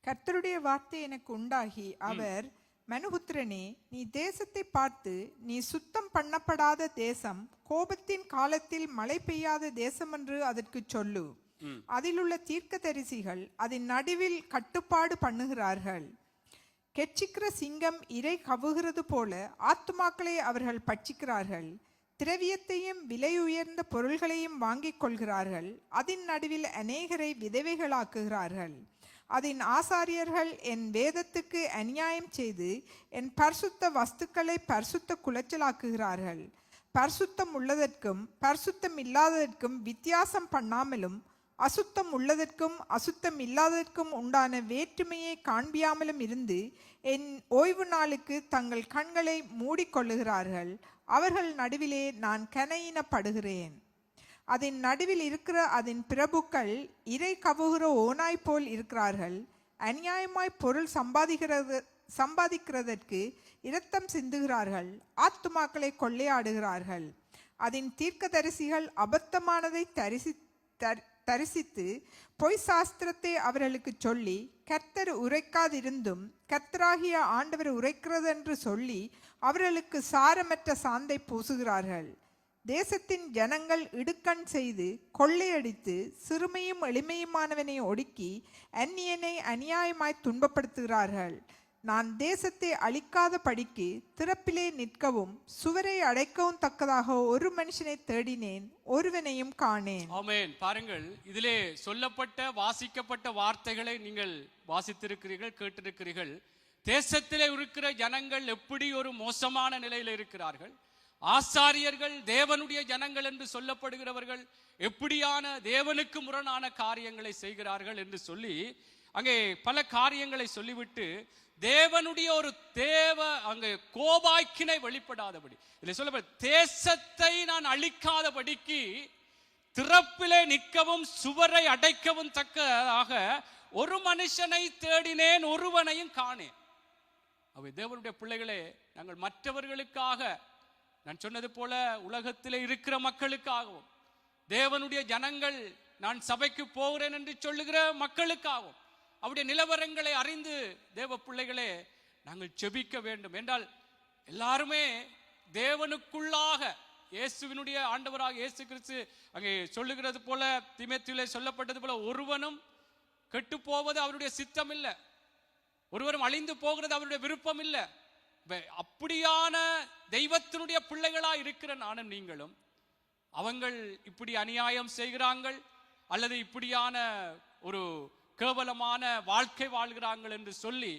கர்த்தருடைய வார்த்தை எனக்கு உண்டாகி அவர், மனுபுத்திரனே, நீ தேசத்தை பார்த்து, நீ சுத்தம் பண்ணப்படாத தேசம், கோபத்தின் காலத்தில் மழை பெய்யாத தேசம் என்று அதற்கு சொல்லு. அதிலுள்ள தீர்க்கதரிசிகள் அதன் நடுவில் கட்டுப்பாடு பண்ணுகிறார்கள். கெச்சிக்கிற சிங்கம் இரை கவுகிறது போல ஆத்துமாக்களை அவர்கள் பட்சிக்கிறார்கள். திரவியத்தையும் விலை உயர்ந்த பொருள்களையும் வாங்கிக் கொள்கிறார்கள். அதன் நடுவில் அநேகரை விதவைகளாக்குகிறார்கள். அதன் ஆசாரியர்கள் என் வேதத்துக்கு அநியாயம் செய்து என் பரிசுத்த வஸ்துக்களை பரிசுத்த குலைச்சலாக்குகிறார்கள். பரிசுத்தம் உள்ளதற்கும் பரிசுத்தம் இல்லாததற்கும் வித்தியாசம் பண்ணாமலும் அசுத்தம் உள்ளதற்கும் அசுத்தம் இல்லாததற்கும் உண்டான வேற்றுமையை காண்பியாமலும் இருந்து என் ஓய்வு நாளுக்கு தங்கள் கண்களை மூடிக்கொள்ளுகிறார்கள். அவர்கள் நடுவிலே நான் கனையினப்படுகிறேன். அதன் நடுவில் இருக்கிற அதன் பிரபுக்கள் இறை கவுகிற ஓனாய் போல் இருக்கிறார்கள். அநியாயமாய் பொருள் சம்பாதிக்கிறதற்கு இரத்தம் சிந்துகிறார்கள். ஆத்துமாக்களை கொள்ளையாடுகிறார்கள். அதன் தீர்க்கதரிசிகள் அபத்தமானதை தரிசித்து பொய் சாஸ்திரத்தை அவர்களுக்கு சொல்லி, கர்த்தர் உரைக்காதிருந்தும் கர்த்தராகிய ஆண்டவர் உரைக்கிறது என்று சொல்லி அவர்களுக்கு சாரமற்ற சாந்தை பூசுகிறார்கள். தேசத்தின் ஜனங்கள் இடுக்கண் செய்து கொள்ளையடித்து சிறுமையும் எளிமையுமானவனை ஒடுக்கி அந்நியனை அநியாயமாய் துன்பப்படுத்துகிறார்கள். நான் தேசத்தை அழிக்காத படிக்கு திறப்பிலே நிற்கவும் சுவரை அடைக்கவும் தக்கதாக ஒரு மனுஷனை தேடினேன், ஒருவனையும் காணேன். ஆமென். பாருங்கள், இதிலே சொல்லப்பட்ட வாசிக்கப்பட்ட வார்த்தைகளை நீங்கள் வாசித்திருக்கிறீர்கள், கேட்டிருக்கிறீர்கள். தேசத்திலே இருக்கிற ஜனங்கள் எப்படி ஒரு மோசமான நிலையில் இருக்கிறார்கள். ஆசாரியர்கள் தேவனுடைய ஜனங்கள் என்று சொல்லப்படுகிறவர்கள் எப்படியான தேவனுக்கு முரணான காரியங்களை செய்கிறார்கள் என்று சொல்லி அங்கே பல காரியங்களை சொல்லிவிட்டு தேவனுடைய ஒரு அங்கே கோபாக்கினை வெளிப்படாதபடி இல்லை சொல்ல, தேசத்தை நான் அழிக்காதபடிக்கு திறப்பிலே நிற்கவும் சுவரை அடைக்கவும் தக்கதாக ஒரு மனுஷனை தேடினேன், ஒருவனையும் காணேன். அவை தேவனுடைய பிள்ளைகளே, நாங்கள் மற்றவர்களுக்காக, நான் சொன்னது போல உலகத்திலே இருக்கிற மக்களுக்காகவும், தேவனுடைய ஜனங்கள் நான் சபைக்கு போகிறேன் என்று சொல்லுகிற மக்களுக்காகவும் அவருடைய நிலவரங்களை அறிந்து தேவ பிள்ளைகளே நாங்கள் ஜெபிக்க வேண்டும். என்றால் எல்லாருமே தேவனுக்குள்ளாக இயேசுவினுடைய ஆண்டவராக இயேசு கிறிஸ்து அங்கே சொல்லுகிறது போல, தீமோத்தேயுவிலே சொல்லப்பட்டது போல, ஒருவனும் கெட்டு போவது அவருடைய சித்தம் இல்லை, ஒருவரும் அழிந்து போகிறது அவருடைய விருப்பம் இல்லை. அப்படியான தெய்வத்தினுடைய பிள்ளைகளா இருக்கிற நானும் நீங்களும் அவங்கள் இப்படி அநியாயம் செய்கிறார்கள் அல்லது இப்படியான ஒரு கேவலமான வாழ்க்கை வாழ்கிறார்கள் என்று சொல்லி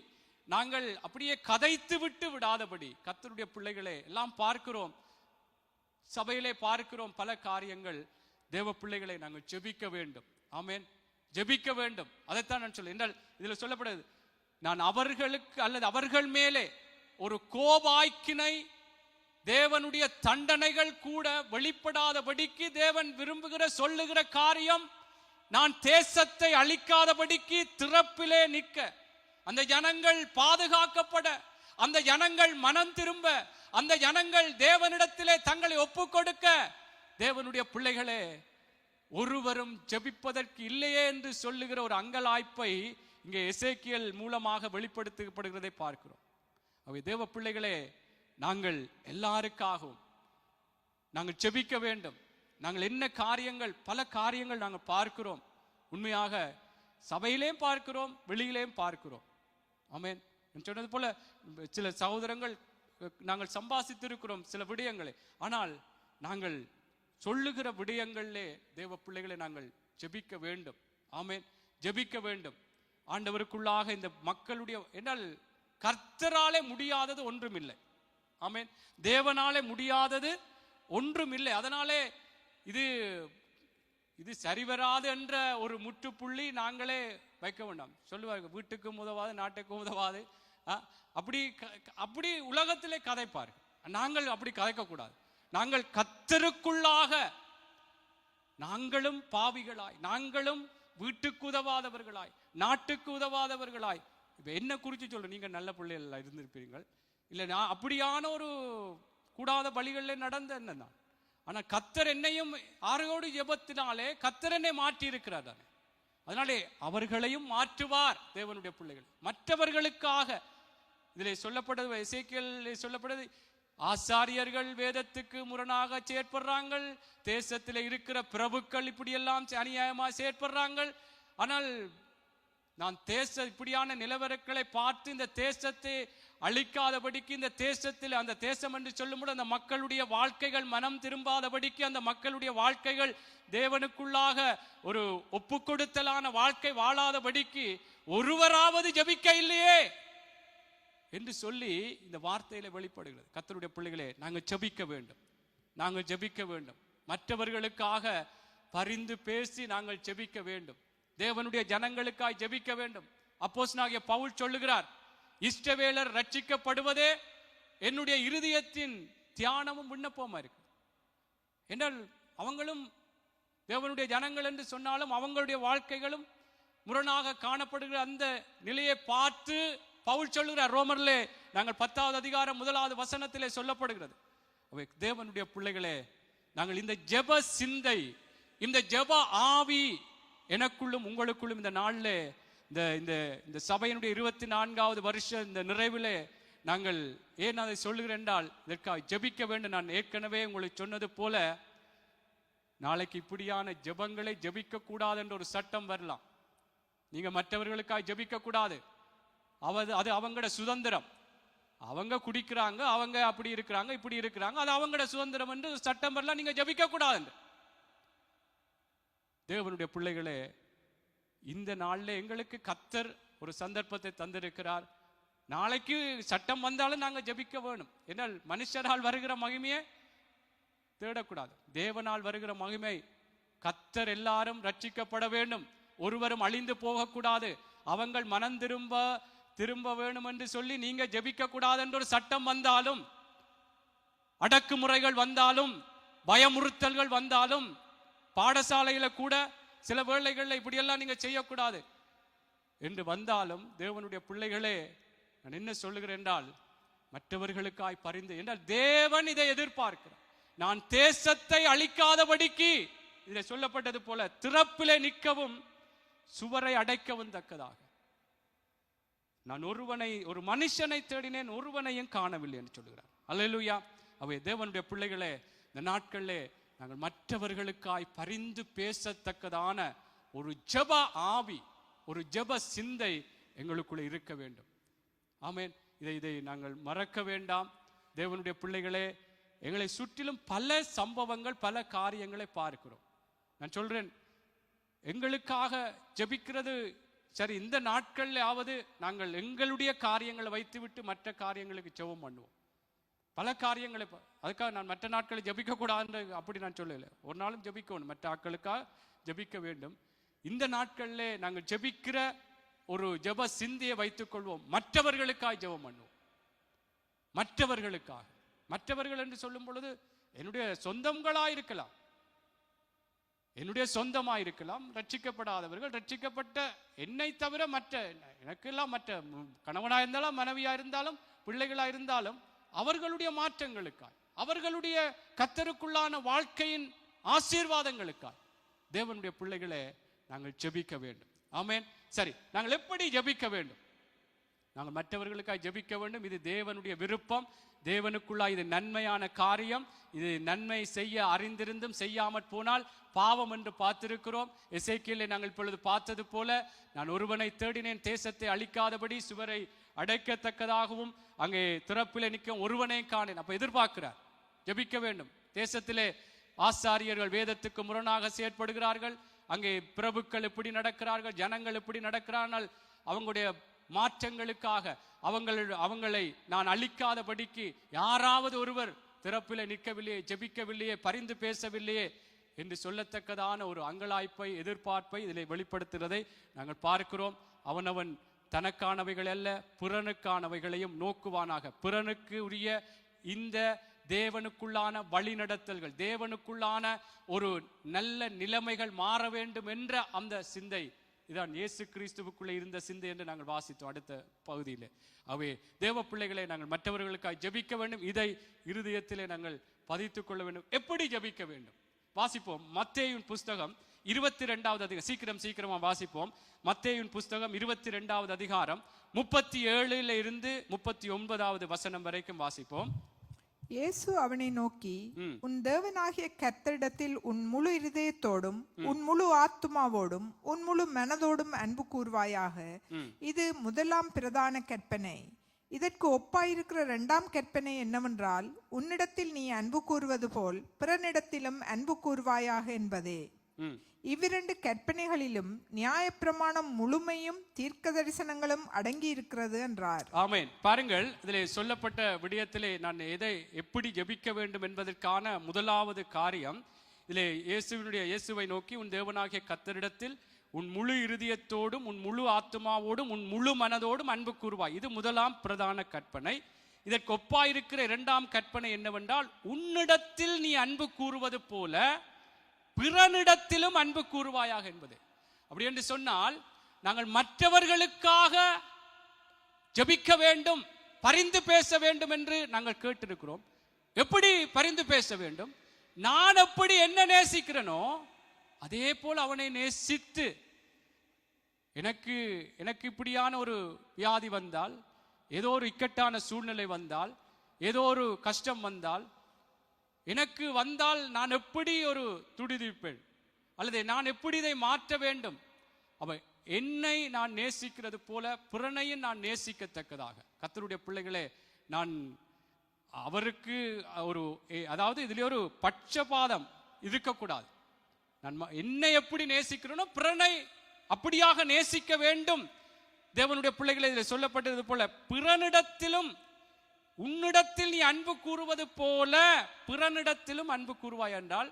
நாங்கள் அப்படியே கதைத்து விட்டு விடாதபடி, கர்த்தருடைய பிள்ளைகளே எல்லாம் பார்க்கிறோம், சபையிலே பார்க்கிறோம் பல காரியங்கள். தேவ பிள்ளைகளை நாங்கள் ஜெபிக்க வேண்டும். ஆமென். ஜெபிக்க வேண்டும். அதைத்தான் நான் சொல்ல என்றால் இதில் சொல்லப்படுது, நான் அவர்களுக்கு அல்லது அவர்கள் மேலே ஒரு கோபாய்க்கினை, தேவனுடைய தண்டனைகள் கூட வெளிப்படாதபடிக்கு தேவன் விரும்புகிற சொல்லுகிற காரியம், நான் தேசத்தை அழிக்காதபடிக்கு திறப்பிலே நிற்க, அந்த ஜனங்கள் பாதுகாக்கப்பட, அந்த ஜனங்கள் மனம் திரும்ப, அந்த ஜனங்கள் தேவனிடத்திலே தங்களை ஒப்புக் கொடுக்க, தேவனுடைய பிள்ளைகளே ஒருவரும் ஜெபிப்பதற்கு இல்லையே என்று சொல்லுகிற ஒரு அங்கலாய்ப்பை இங்கே எசேக்கியேல் மூலமாக வெளிப்படுத்தப்படுகிறதை பார்க்கிறோம். அவை தேவ பிள்ளைகளே, நாங்கள் எல்லாருக்காகவும் நாங்கள் ஜெபிக்க வேண்டும். நாங்கள் என்ன காரியங்கள், பல காரியங்கள் நாங்கள் பார்க்கிறோம். உண்மையாக சபையிலேயும் பார்க்கிறோம், வெளியிலேயும் பார்க்கிறோம். ஆமென். சொன்னது போல சில சகோதரங்கள் நாங்கள் சம்பாசித்திருக்கிறோம் சில விடயங்களை. ஆனால் நாங்கள் சொல்லுகிற விடயங்களிலே தேவ பிள்ளைகளை நாங்கள் ஜெபிக்க வேண்டும். ஆமென். ஜெபிக்க வேண்டும். ஆண்டவருக்குள்ளாக இந்த மக்களுடைய, என்றால் கர்த்தராலே முடியாதது ஒன்றுமில்லை. ஆமென். தேவனாலே முடியாதது ஒன்றுமில்லை. அதனாலே இது சரிவராது என்ற ஒரு முற்றுப்புள்ளி நாங்களே வைக்க வேண்டாம். சொல்லுவார்கள், வீட்டுக்கும் உதவாது நாட்டுக்கும் உதவாது, அப்படி உலகத்திலே கதைப்பார்கள். நாங்கள் அப்படி கதைக்க கூடாது. நாங்கள் கர்த்தருக்குள்ளாக, நாங்களும் பாவிகளாய், நாங்களும் வீட்டுக்கு உதவாதவர்களாய், நாட்டுக்கு உதவாதவர்களாய், இப்ப என்ன குறித்து சொல்ற, நீங்க நல்ல பிள்ளைகள் இருந்திருப்பீர்கள், இல்லை நான் அப்படியான ஒரு கூடாத பலிகளில் நடந்த என்ன. ஆனா கர்த்தர் என்னையும் ஆரோடு ஜெபத்தினாலே கர்த்தர் என்னை மாற்றி இருக்கிறார். அதனாலே அவர்களையும் மாற்றுவார் தேவனுடைய பிள்ளைகள். மற்றவர்களுக்காக இதிலே சொல்லப்படுது, எசேக்கியேல் சொல்லப்படுது, ஆசாரியர்கள் வேதத்துக்கு முரணாக செயற்படுறாங்க, தேசத்தில் இருக்கிற பிரபுக்கள் இப்படியெல்லாம் அநியாயமாக செயற்படுறாங்க. ஆனால் நான் இப்படியான நிலவரங்களை பார்த்து இந்த தேசத்தை அழிக்காதபடிக்கு, இந்த தேசத்தில், அந்த தேசம் என்று சொல்லும்போது அந்த மக்களுடைய வாழ்க்கைகள் மனம் திரும்பாதபடிக்கு, அந்த மக்களுடைய வாழ்க்கைகள் தேவனுக்குள்ளாக ஒரு ஒப்புக்கொடுத்தலான வாழ்க்கை வாழாதபடிக்கு ஒருவராவது ஜெபிக்க இல்லையே என்று சொல்லி இந்த வார்த்தையில வெளிப்படுகிறது. கர்த்தருடைய பிள்ளைகளே, நாங்கள் ஜெபிக்க வேண்டும். நாங்கள் ஜெபிக்க வேண்டும். மற்றவர்களுக்காக பரிந்து பேசி நாங்கள் ஜெபிக்க வேண்டும். தேவனுடைய ஜனங்களுக்காய் ஜெபிக்க வேண்டும். அப்போஸ்தலனாகிய பவுல் சொல்லுகிறார், இஸ்ரவேலர் ரட்சிக்கப்படுவதே என்னுடைய இருதயத்தின் தியானமும் விண்ணப்பமா இருக்கு. என்றால் அவங்களும் தேவனுடைய ஜனங்கள் என்று சொன்னாலும் அவங்களுடைய வாழ்க்கைகளும் முரணாக காணப்படுகிற அந்த நிலையை பார்த்து பவுல் சொல்லுகிறார். ரோமர்லே நாங்கள் 10வது அதிகாரம் 1வது வசனத்திலே சொல்லப்படுகிறது. தேவனுடைய பிள்ளைகளே, நாங்கள் இந்த ஜெப சிந்தை, இந்த ஜெப ஆவி எனக்குள்ளும் உங்களுக்குள்ளும் இந்த நாளில் இந்த சபையினுடைய 24வது வருஷ இந்த நிறைவிலே நாங்கள் ஏன் அதை சொல்லுகிறேன் என்றால், இதற்காக ஜெபிக்க வேண்டும். நான் ஏற்கனவே உங்களுக்கு சொன்னது போல, நாளைக்கு இப்படியான ஜெபங்களை ஜெபிக்க கூடாது என்ற ஒரு சட்டம் வரலாம். நீங்க மற்றவர்களுக்காக ஜெபிக்க கூடாது, அது அவங்களோட சுதந்திரம். அவங்க குடிக்கிறாங்க, அவங்க அப்படி இருக்கிறாங்க, இப்படி இருக்கிறாங்க, அது அவங்களோட சுதந்திரம் என்று சட்டம் வரலாம். நீங்க ஜெபிக்க கூடாது. தேவனுடைய பிள்ளைகளே, இந்த நாளில் எங்களுக்கு கர்த்தர் ஒரு சந்தர்ப்பத்தை தந்திருக்கிறார். நாளைக்கு சட்டம் வந்தாலும் நாங்கள் ஜெபிக்க வேணும். ஏனால் மனுஷரால் வருகிற மகிமையை தேடக்கூடாது. தேவனால் வருகிற மகிமை, கர்த்தர் எல்லாரும் ரட்சிக்கப்பட வேண்டும், ஒருவரும் அழிந்து போகக்கூடாது, அவங்கள் மனம் திரும்ப வேணும் என்று சொல்லி நீங்க ஜெபிக்க கூடாது என்ற ஒரு சட்டம் வந்தாலும், அடக்குமுறைகள் வந்தாலும், பயமுறுத்தல்கள் வந்தாலும், பாடசாலையில கூட சில வேளைகளில் இப்படியெல்லாம் நீங்க செய்யக்கூடாது என்று வந்தாலும், தேவனுடைய பிள்ளைகளே, நான் என்ன சொல்லுகிறேன் என்றால், மற்றவர்களுக்காய் பரிந்து என்றால் தேவன் இதை எதிர்பார்க்கிறார். நான் தேசத்தை அழிக்காதபடிக்கு இதை சொல்லப்பட்டது போல திறப்பிலே நிற்கவும் சுவரை அடைக்கவும் தக்கதாக நான் ஒரு மனுஷனை தேடினேன், ஒருவனையும் காணவில்லை என்று சொல்லுகிறார். அல்லேலூயா. அவை தேவனுடைய பிள்ளைகளே, இந்த நாட்களிலே நாங்கள் மற்றவர்களுக்காய் பரிந்து பேசத்தக்கதான ஒரு ஜெப ஆவி, ஒரு ஜெப சிந்தை எங்களுக்குள்ளே இருக்க வேண்டும். ஆமென். இதை நாங்கள் மறக்க வேண்டாம். தேவனுடைய பிள்ளைகளே, எங்களை சுற்றிலும் பல சம்பவங்கள், பல காரியங்களை பார்க்கிறோம். நான் சொல்றேன், எங்களுக்காக ஜெபிக்கிறது சரி, இந்த நாட்கள்லாவது நாங்கள் எங்களுடைய காரியங்களை வைத்துவிட்டு மற்ற காரியங்களுக்கு ஜெபம் பண்ணுவோம். பல காரியங்களை, அதுக்காக நான் மற்ற நாட்களை ஜபிக்க கூடாது அப்படி நான் சொல்லல. ஒரு நாளும் ஜபிக்கணும், மற்ற ஆட்களுக்காக ஜபிக்க வேண்டும். இந்த நாட்களிலே நாங்கள் ஜெபிக்கிற ஒரு ஜெப சிந்தையை வைத்துக் கொள்வோம். மற்றவர்களுக்காக ஜெபம் பண்ணுவோம். மற்றவர்களுக்காக. மற்றவர்கள் என்று சொல்லும் பொழுது என்னுடைய சொந்தங்களாயிருக்கலாம், என்னுடைய சொந்தமாயிருக்கலாம், ரட்சிக்கப்படாதவர்கள், ரட்சிக்கப்பட்ட என்னை தவிர மற்ற எனக்கெல்லாம் மற்ற கணவனாக இருந்தாலும் மனைவியாக இருந்தாலும் பிள்ளைகளாக இருந்தாலும் அவர்களுடைய மாற்றங்களுக்காய், அவர்களுடைய கர்த்தருக்குள்ளான வாழ்க்கையின் ஆசீர்வாதங்களுக்காய் தேவனுடைய பிள்ளைகளை நாங்கள் ஜெபிக்க வேண்டும். ஆமென். சரி, நாங்கள் எப்படி ஜெபிக்க வேண்டும்? நாங்கள் மற்றவர்களுக்காக ஜெபிக்க வேண்டும். இது தேவனுடைய விருப்பம், தேவனுக்குள்ளா இது நன்மையான காரியம். இது நன்மை செய்ய அறிந்திருந்தும் செய்யாமற் போனால் பாவம் என்று பார்த்திருக்கிறோம். எசேக்கியேலை நாங்கள் இப்பொழுது பார்த்தது போல, நான் ஒருவனை தேடினேன், தேசத்தை அழிக்காதபடி சுவரை அடைக்கத்தக்கதாகவும் அங்கே திறப்பிலே நிற்கும் ஒருவனை காணேன். அப்ப எதிர்பார்க்கிறார், ஜெபிக்க வேண்டும். தேசத்திலே ஆசாரியர்கள் வேதத்துக்கு முரணாக செயற்படுகிறார்கள். அங்கே பிரபுக்கள் எப்படி நடக்கிறார்கள், ஜனங்கள் எப்படி நடக்கிறார்கள், அவங்களுடைய மாற்றங்களுக்காக அவங்களை நான் அழிக்காதபடிக்கு யாராவது ஒருவர் திறப்பிலே நிற்கவில்லையே, ஜெபிக்கவில்லையே, பரிந்து பேசவில்லையே என்று சொல்லத்தக்கதான ஒரு அங்கலாய்ப்பை, எதிர்பார்ப்பை இதில் வெளிப்படுத்துகிறதை நாங்கள் பார்க்கிறோம். அவனவன் தனக்கானவைகள் அல்ல புறனுக்கானவைகளையும் நோக்குவானாக. புறனுக்கு உரிய இந்த தேவனுக்குள்ளான வழிநடத்தல்கள், தேவனுக்குள்ளான ஒரு நல்ல நிலைமைகள் மாற வேண்டும் என்ற அந்த சிந்தை, இதான் இயேசு கிறிஸ்துவுக்குள்ளே இருந்த சிந்தை என்று நாங்கள் வாசித்தோம் அடுத்த பகுதியில். அவை தேவ பிள்ளைகளை நாங்கள் மற்றவர்களுக்காக ஜெபிக்க வேண்டும். இதை இருதயத்திலே நாங்கள் பதித்துக் கொள்ள வேண்டும். எப்படி ஜெபிக்க வேண்டும் வாசிப்போம். மத்தேயுவின் புஸ்தகம் 22வது அதிகாரம், சீக்கிரமா வாசிப்போம். மத்தேயுவின் புஸ்தகம் 22வது அதிகாரம் 37 இருந்து 39வது வசனம் வரைக்கும் வாசிப்போம். இயேசு அவனை நோக்கி, உன் தேவனாகிய கர்த்தரிடத்தில் உன் முழு இருதயத்தோடும் உன் முழு ஆத்துமாவோடும் உன் முழு மனதோடும் அன்பு கூர்வாயாக. இது முதலாம் பிரதான கற்பனை. இதற்கு ஒப்பாயிருக்கிற இரண்டாம் கற்பனை என்னவென்றால், உன்னிடத்தில் நீ அன்பு கூறுவது போல் பிறனிடத்திலும் அன்பு கூர்வாயாக என்பதே. இவ்விரண்டு கற்பனைகளிலும் நியாயப்பிரமாணம் முழுமையும் தீர்க்க தரிசனங்களும் அடங்கி இருக்கிறது என்றார். ஆமென். பாருங்கள், இதிலே சொல்லப்பட்ட விடயத்திலே நான் எதை எப்படி ஜெபிக்க வேண்டும் என்பதற்கான முதலாவது காரியம், இதிலே இயேசுவை நோக்கி உன் தேவனாகிய கர்த்தரிடத்தில் உன் முழு இருதயத்தோடும் உன் முழு ஆத்துமாவோடும் உன் முழு மனதோடும் அன்பு கூர்வாய். இது முதலாம் பிரதான கற்பனை. இதற்கு ஒப்பாயிருக்கிற இரண்டாம் கற்பனை என்னவென்றால், உன்னிடத்தில் நீ அன்பு கூறுவது போல பிறனிடத்திலும் அன்பு கூறுவாயாக என்பது. அப்படி என்று சொன்னால், நாங்கள் மற்றவர்களுக்காக ஜெபிக்க வேண்டும், பரிந்து பேச வேண்டும் என்று நாங்கள் கேட்டிருக்கிறோம். எப்படி பரிந்து பேச வேண்டும்? நான் எப்படி என்ன நேசிக்கிறேனோ அதே போல் அவனை நேசித்து, எனக்கு இப்படியான ஒரு வியாதி வந்தால், ஏதோ ஒரு இக்கட்டான சூழ்நிலை வந்தால், ஏதோ ஒரு கஷ்டம் வந்தால், எனக்கு வந்தால் நான் எப்படி ஒரு துடிதுடிப்பேன், அல்லது நான் எப்படி இதை மாற்ற வேண்டும்? அவ என்னை நான் நேசிக்கிறது போல பிறனையும் நான் நேசிக்கத்தக்கதாக. கர்த்தருடைய பிள்ளைகளே, நான் அவருக்கு ஒரு, அதாவது இதில் ஒரு பட்சபாதம் இருக்கக்கூடாது. நான் என்னை எப்படி நேசிக்கிறேனோ பிறனை அப்படியாக நேசிக்க வேண்டும். தேவனுடைய பிள்ளைகளை இதில் சொல்லப்பட்டது போல பிறனிடத்திலும், உன்னிடத்தில் நீ அன்பு கூறுவது போல பிறனிடத்திலும் அன்பு கூறுவாய் என்றால்,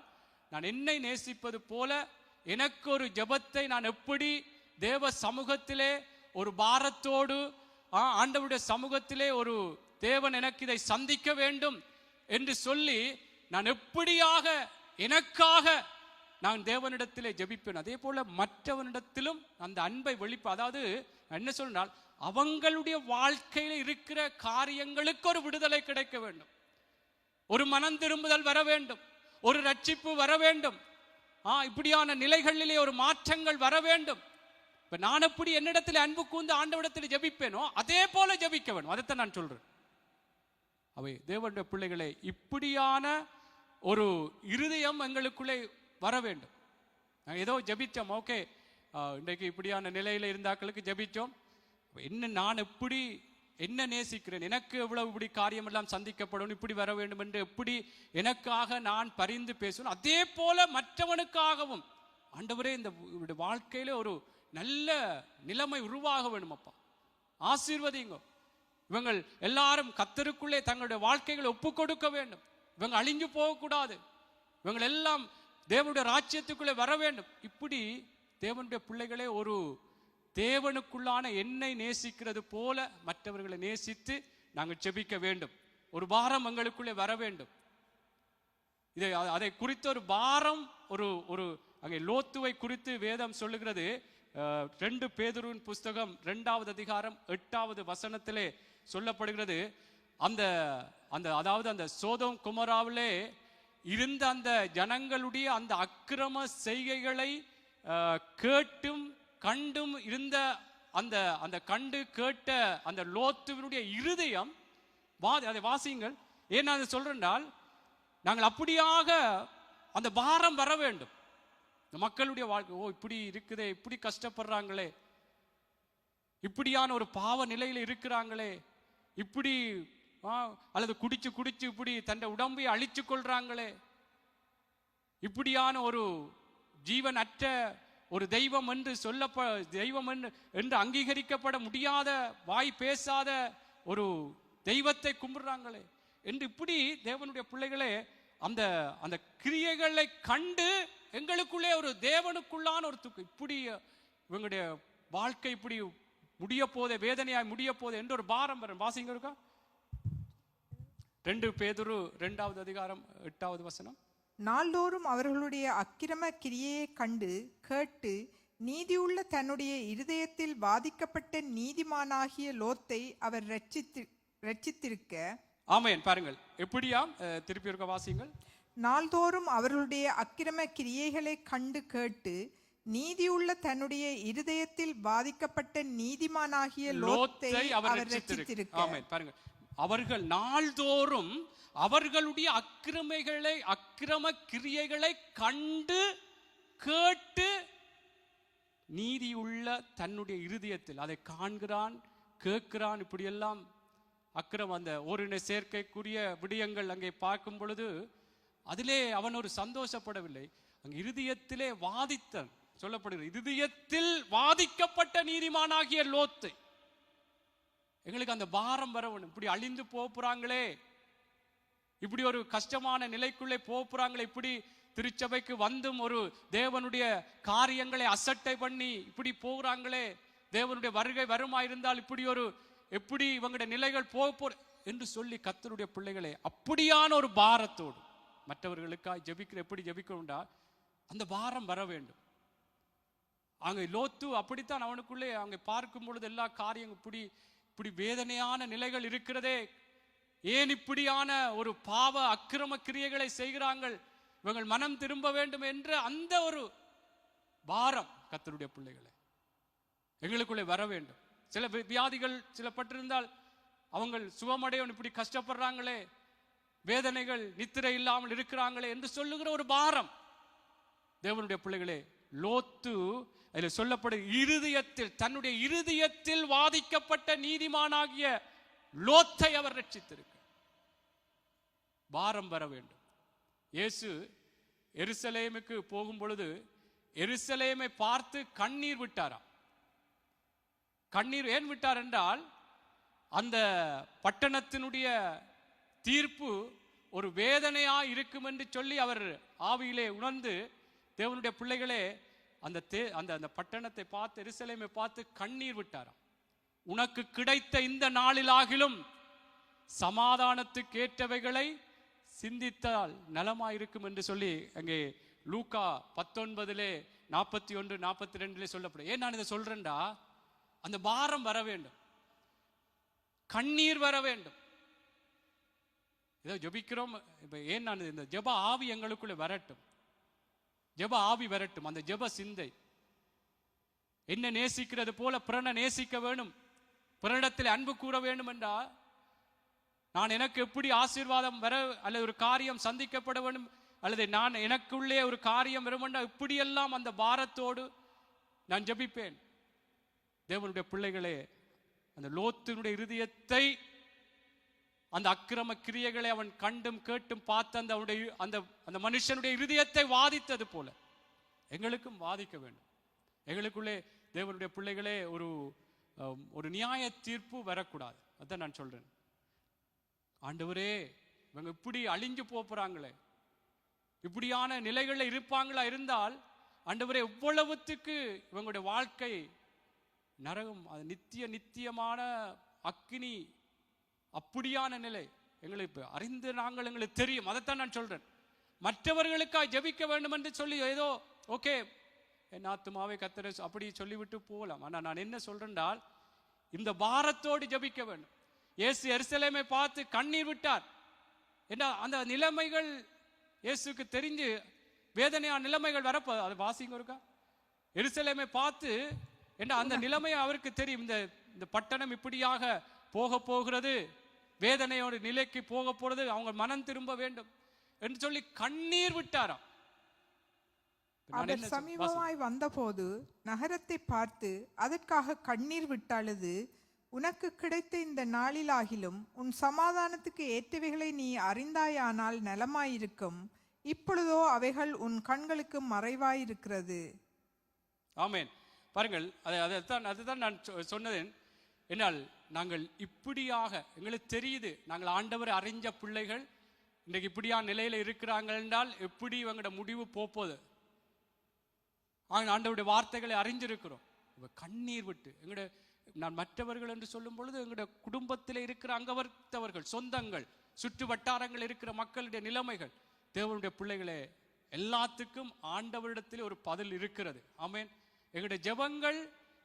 நான் என்னை நேசிப்பது போல எனக்கு ஒரு ஜெபத்தை நான் எப்படி தேவ சமூகத்திலே ஒரு பாரத்தோடு, ஆண்டவருடைய சமூகத்திலே ஒரு தேவன் எனக்கு இதை சந்திக்க வேண்டும் என்று சொல்லி நான் எப்படியாக எனக்காக நான் தேவனிடத்திலே ஜெபிப்பேன், அதே போல மற்றவனிடத்திலும் அந்த அன்பை அதாவது என்ன சொன்னால், அவங்களுடைய வாழ்க்கையில் இருக்கிற காரியங்களுக்கு ஒரு விடுதலை கிடைக்க வேண்டும், ஒரு மனம் திரும்புதல் வர வேண்டும், ஒரு ரட்சிப்பு வர வேண்டும், இப்படியான நிலைகளிலே ஒரு மாற்றங்கள் வர வேண்டும். இப்ப நான் எப்படி என்னிடத்தில் அன்பு கூர்ந்து ஆண்டவரிடத்தில் ஜெபிப்பேனோ அதே போல ஜெபிக்க வேண்டும். அதைத்தான் நான் சொல்றேன். அவை தேவனுடைய பிள்ளைகளே, இப்படியான ஒரு இருதயம் எங்களுக்குள்ளே வர வேண்டும். நாங்கள் ஏதோ ஜெபித்தோம், ஓகே, இன்றைக்கு இப்படியான நிலையில இருந்தாக்களுக்கு ஜெபித்தோம், என்ன நான் எப்படி என்ன நேசிக்கிறேன், எனக்கு எவ்வளவு இப்படி காரியம் எல்லாம் சந்திக்கப்படும், இப்படி வர வேண்டும் என்று எப்படி எனக்காக நான் பரிந்து பேசணும், அதே போல மற்றவனுக்காகவும் ஆண்டவரே இந்த வாழ்க்கையில ஒரு நல்ல நிலைமை உருவாக வேண்டும். அப்பா ஆசீர்வதிங்க. இவங்கள் எல்லாரும் கர்த்தருக்குள்ளே தங்களுடைய வாழ்க்கைகளை ஒப்பு கொடுக்க வேண்டும். இவங்க அழிஞ்சு போகக்கூடாது. இவங்கள் எல்லாம் தேவனுடைய ராஜ்யத்துக்குள்ளே வர வேண்டும். இப்படி தேவனுடைய பிள்ளைகளே ஒரு தேவனுக்குள்ளான என்னை நேசிக்கிறது போல மற்றவர்களை நேசித்து நாங்கள் ஜெபிக்க வேண்டும். ஒரு பாரம் எங்களுக்குள்ளே வர வேண்டும். அதை குறித்த ஒரு பாரம், ஒரு அங்கே லோத்துவை குறித்து வேதம் சொல்லுகிறது. 2 பேதுருவின் புஸ்தகம் 2வது அதிகாரம் 8வது வசனத்திலே சொல்லப்படுகிறது. அதாவது அந்த சோதோம் குமராவிலே இருந்த அந்த ஜனங்களுடைய அந்த அக்கிரம செய்கைகளை கேட்டும் கண்டும் இருந்த அந்த கண்டு கேட்ட அந்த லோத்துவினுடைய இருதயம், அதை வாசியுங்கள். ஏன் அதை சொல்றேன்னால், நாங்கள் அப்படியாக அந்த பாரம் வர வேண்டும். இந்த மக்களுடைய வாழ்க்கை, இப்படி இருக்குதே, இப்படி கஷ்டப்படுறாங்களே, இப்படியான ஒரு பாவ நிலையில் இருக்கிறாங்களே, இப்படி அல்லது குடிச்சு இப்படி தன்னை உடம்பை அழிச்சு கொள்றாங்களே, இப்படியான ஒரு ஜீவன் அற்ற ஒரு தெய்வம் என்று தெய்வம் என்று அங்கீகரிக்கப்பட முடியாத, வாய் பேசாத ஒரு தெய்வத்தை கும்பிடுறாங்களே என்று இப்படி தேவனுடைய பிள்ளைகளே அந்த அந்த கிரியைகளை கண்டு எங்களுக்குள்ளே ஒரு தேவனுக்குள்ளான ஒரு இப்படி இவங்களுடைய வாழ்க்கை இப்படி முடிய போதே, வேதனையாய் முடிய போதே என்று ஒரு பாரம் வரும். வாசிங்க இருக்கா 2 பேதுரு 2வது அதிகாரம் 8வது வசனம். நாள்தோறும் அவர்களுடைய அக்கிரம கிரியையை கண்டு கேட்டு நீதியுள்ள தன்னுடைய இருதயத்தில் பாதிக்கப்பட்ட நீதிமானாகிய லோத்தை அவர் ரட்சித்திருக்க. ஆமென். பாருங்கள் எப்படியாம், திருப்பி இருக்க வாசிங்கள். நாள்தோறும் அவர்களுடைய அக்கிரம கிரியைகளை கண்டு கேட்டு நீதியுள்ள தன்னுடைய இருதயத்தில் பாதிக்கப்பட்ட நீதிமானாகிய லோத்தை அவர் ரட்சித்திருக்க. ஆமென். பாருங்கள், அவர்கள் நாள்தோறும் அவர்களுடைய அக்கிரம கிரியைகளை கண்டு கேட்டு நீதியுள்ள தன்னுடைய இருதயத்தில் அதை காண்கிறான், கேட்கிறான். இப்படியெல்லாம் அக்கிரமம், அந்த ஓரின சேர்க்கைக்குரிய விடயங்கள் அங்கே பார்க்கும் பொழுது அதிலே அவன் ஒரு சந்தோஷப்படவில்லை. அங்கே இருதயத்திலே வாதித்தான் சொல்லப்படுகிறது. இருதயத்தில் வாதிக்கப்பட்ட நீதிமானாகிய லோத்து. எங்களுக்கு அந்த பாரம் வரணும். இப்படி அழிந்து போறாங்களே, இப்படி ஒரு கஷ்டமான நிலைக்குள்ளே போறாங்களே, இப்படி திருச்சபைக்கு வந்தும் ஒரு தேவனுடைய காரியங்களை அசட்டை பண்ணி இப்படி போகிறாங்களே, தேவனுடைய வருகை வருமாயிருந்தால் இப்படி ஒரு எப்படி இவங்களுடைய நிலைகள் போக என்று சொல்லி கர்த்தருடைய பிள்ளைகளே அப்படியான ஒரு பாரத்தோடு மற்றவர்களுக்காக ஜெபிக்கிற, எப்படி ஜெபிக்கணும்டா அந்த பாரம் வர வேண்டும். அங்கே லோத்து அப்படித்தான் அவனுக்குள்ளே அங்கே பார்க்கும் பொழுது எல்லா காரியங்கள் இப்படி வேதனையான நிலைகள் இருக்கிறதே, ஏன் இப்படியான ஒரு பாவ அக்கிரம கிரியைகளை செய்கிறார்கள், இவங்கள் மனம் திரும்ப வேண்டும் என்ற அந்த ஒரு பாரம் கர்த்தருடைய பிள்ளைகளை எங்களுக்குள்ளே வர வேண்டும். சில வியாதிகள் சில பட்டிருந்தால் அவங்க சுகமடையவும் இப்படி கஷ்டப்படுறாங்களே, வேதனைகள், நித்திரை இல்லாமல் இருக்கிறாங்களே என்று சொல்லுகிற ஒரு பாரம் தேவனுடைய பிள்ளைகளே. லோத்து அதில் சொல்லப்படும் இருதயத்தில், தன்னுடைய இருதயத்தில் வாதிக்கப்பட்ட நீதிமானாகிய லோத்தை அவர் ரட்சித்திருக்க. பாரம் வர வேண்டும். இயேசு எருசலேமுக்கு போகும் பொழுது எருசலேமை பார்த்து கண்ணீர் விட்டாராம். கண்ணீர் ஏன் விட்டார் என்றால், அந்த பட்டணத்தினுடைய தீர்ப்பு ஒரு வேதனையா இருக்கும் என்று சொல்லி அவர் ஆவியிலே உணர்ந்து, தேவனுடைய பிள்ளைகளே அந்த பட்டணத்தை பார்த்து, எருசலேமை பார்த்து கண்ணீர் விட்டாராம். உனக்கு கிடைத்த இந்த நாளிலாகிலும் சமாதானத்துக்கு ஏற்றவைகளை சிந்தித்தால் நலமாயிருக்கும் என்று சொல்லி அங்கே லூக்கா 19:41-42 சொல்லப்படும். ஏன் நான் இதை சொல்றேன்டா, அந்த பாரம் வர வேண்டும், கண்ணீர் வர வேண்டும். ஏதோ ஜெபிக்கிறோம், இப்ப ஏன் நான் இந்த ஜெப ஆவி எங்களுக்குள்ளே வரட்டும், ஜெப ஆவி வரட்டும். அந்த ஜெப சிந்தை என்ன நேசிக்கிறது போல பிறனை நேசிக்க வேணும், பிறனிடத்தில் அன்பு கூற வேண்டும் என்றால், நான் எனக்கு எப்படி ஆசீர்வாதம் வர அல்லது ஒரு காரியம் சந்திக்கப்பட வேண்டும் அல்லது நான் எனக்குள்ளே ஒரு காரியம் வரும் என்றால் இப்படியெல்லாம் அந்த பாரத்தோடு நான் ஜெபிப்பேன். தேவனுடைய பிள்ளைகளே, அந்த லோத்தினுடைய இருதயத்தை, அந்த அக்கிரம கிரியைகளை அவன் கண்டும் கேட்டும் பார்த்து அந்த மனுஷனுடைய இருதயத்தை வாதித்தது போல எங்களுக்கும் வாதிக்க வேண்டும். எங்களுக்குள்ளே தேவனுடைய பிள்ளைகளே ஒரு நியாய தீர்ப்பு வரக்கூடாது. அதான் நான் சொல்றேன். ஆண்டவரே, இவங்க இப்படி அழிஞ்சு போறாங்களே, இப்படியான நிலைகளில் இருப்பாங்களா இருந்தால் ஆண்டவரே எவ்வளவுத்துக்கு இவங்களுடைய வாழ்க்கை நரகம், அது நித்தியமான அக்கினி, அப்படியான நிலை எங்களுக்கு அறிந்து நாங்கள் எங்களுக்கு தெரியும். அதைத்தான் நான் சொல்றேன். மற்றவர்களுக்காக ஜெபிக்க வேண்டும் என்று சொல்லி ஏதோ ஓகே என் ஆத்துமாவை கர்த்தரை அப்படி சொல்லிவிட்டு போகலாம். ஆனா நான் என்ன சொல்றேன்டால், இந்த பாரத்தோடு ஜெபிக்க வேண்டும். இயேசு எருசலேமை பார்த்து கண்ணீர் விட்டார். என்ன அந்த நிலைமைகள் இயேசுக்கு தெரிஞ்சு வேதனையான நிலைமைகள் வரப்போ அது வாசிங்க இருக்கா. எருசலேமை பார்த்து என்ன அந்த நிலைமை அவருக்கு தெரியும். இந்த பட்டணம் இப்படியாக போக போகிறது, வேதனையோட நிலைக்கு போக போறது, அவங்க மனம் திரும்ப வேண்டும் என்று சொல்லி கண்ணீர் விட்டாராம். அவர் சமீபமாய் வந்தபோது நகரத்தை பார்த்து அதற்காக கண்ணீர் விட்டழுது, உனக்கு கிடைத்த இந்த நாளிலாகிலும் உன் சமாதானத்துக்கு ஏற்றவைகளை நீ அறிந்தாயானால் நலமாயிருக்கும், இப்பொழுதோ அவைகள் உன் கண்களுக்கு மறைவாயிருக்கிறது. ஆமென். பாருங்கள், அதுதான் நான் சொன்னதேன். என்னால் நாங்கள் இப்படியாக எங்களுக்கு தெரியுது, நாங்கள் ஆண்டவர் அறிஞ்ச பிள்ளைகள் இன்றைக்கு இப்படியான நிலையில இருக்கிறாங்க என்றால் எப்படி இவங்களோட முடிவு போப்போது. ஆண்டவருடைய வார்த்தைகளை அறிஞ்சிருக்கிறோம். கண்ணீர் விட்டு எங்களுடைய நான் மற்றவர்கள் என்று சொல்லும் பொழுது எங்களுடைய குடும்பத்தில் இருக்கிற அங்கவர்த்தவர்கள், சொந்தங்கள், சுற்று வட்டாரங்கள் இருக்கிற மக்களுடைய நிலைமைகள், தேவனுடைய பிள்ளைகளே, எல்லாத்துக்கும் ஆண்டவரிடத்தில் ஒரு பதில் இருக்கிறது. ஆமென். எங்களுடைய ஜெபங்கள்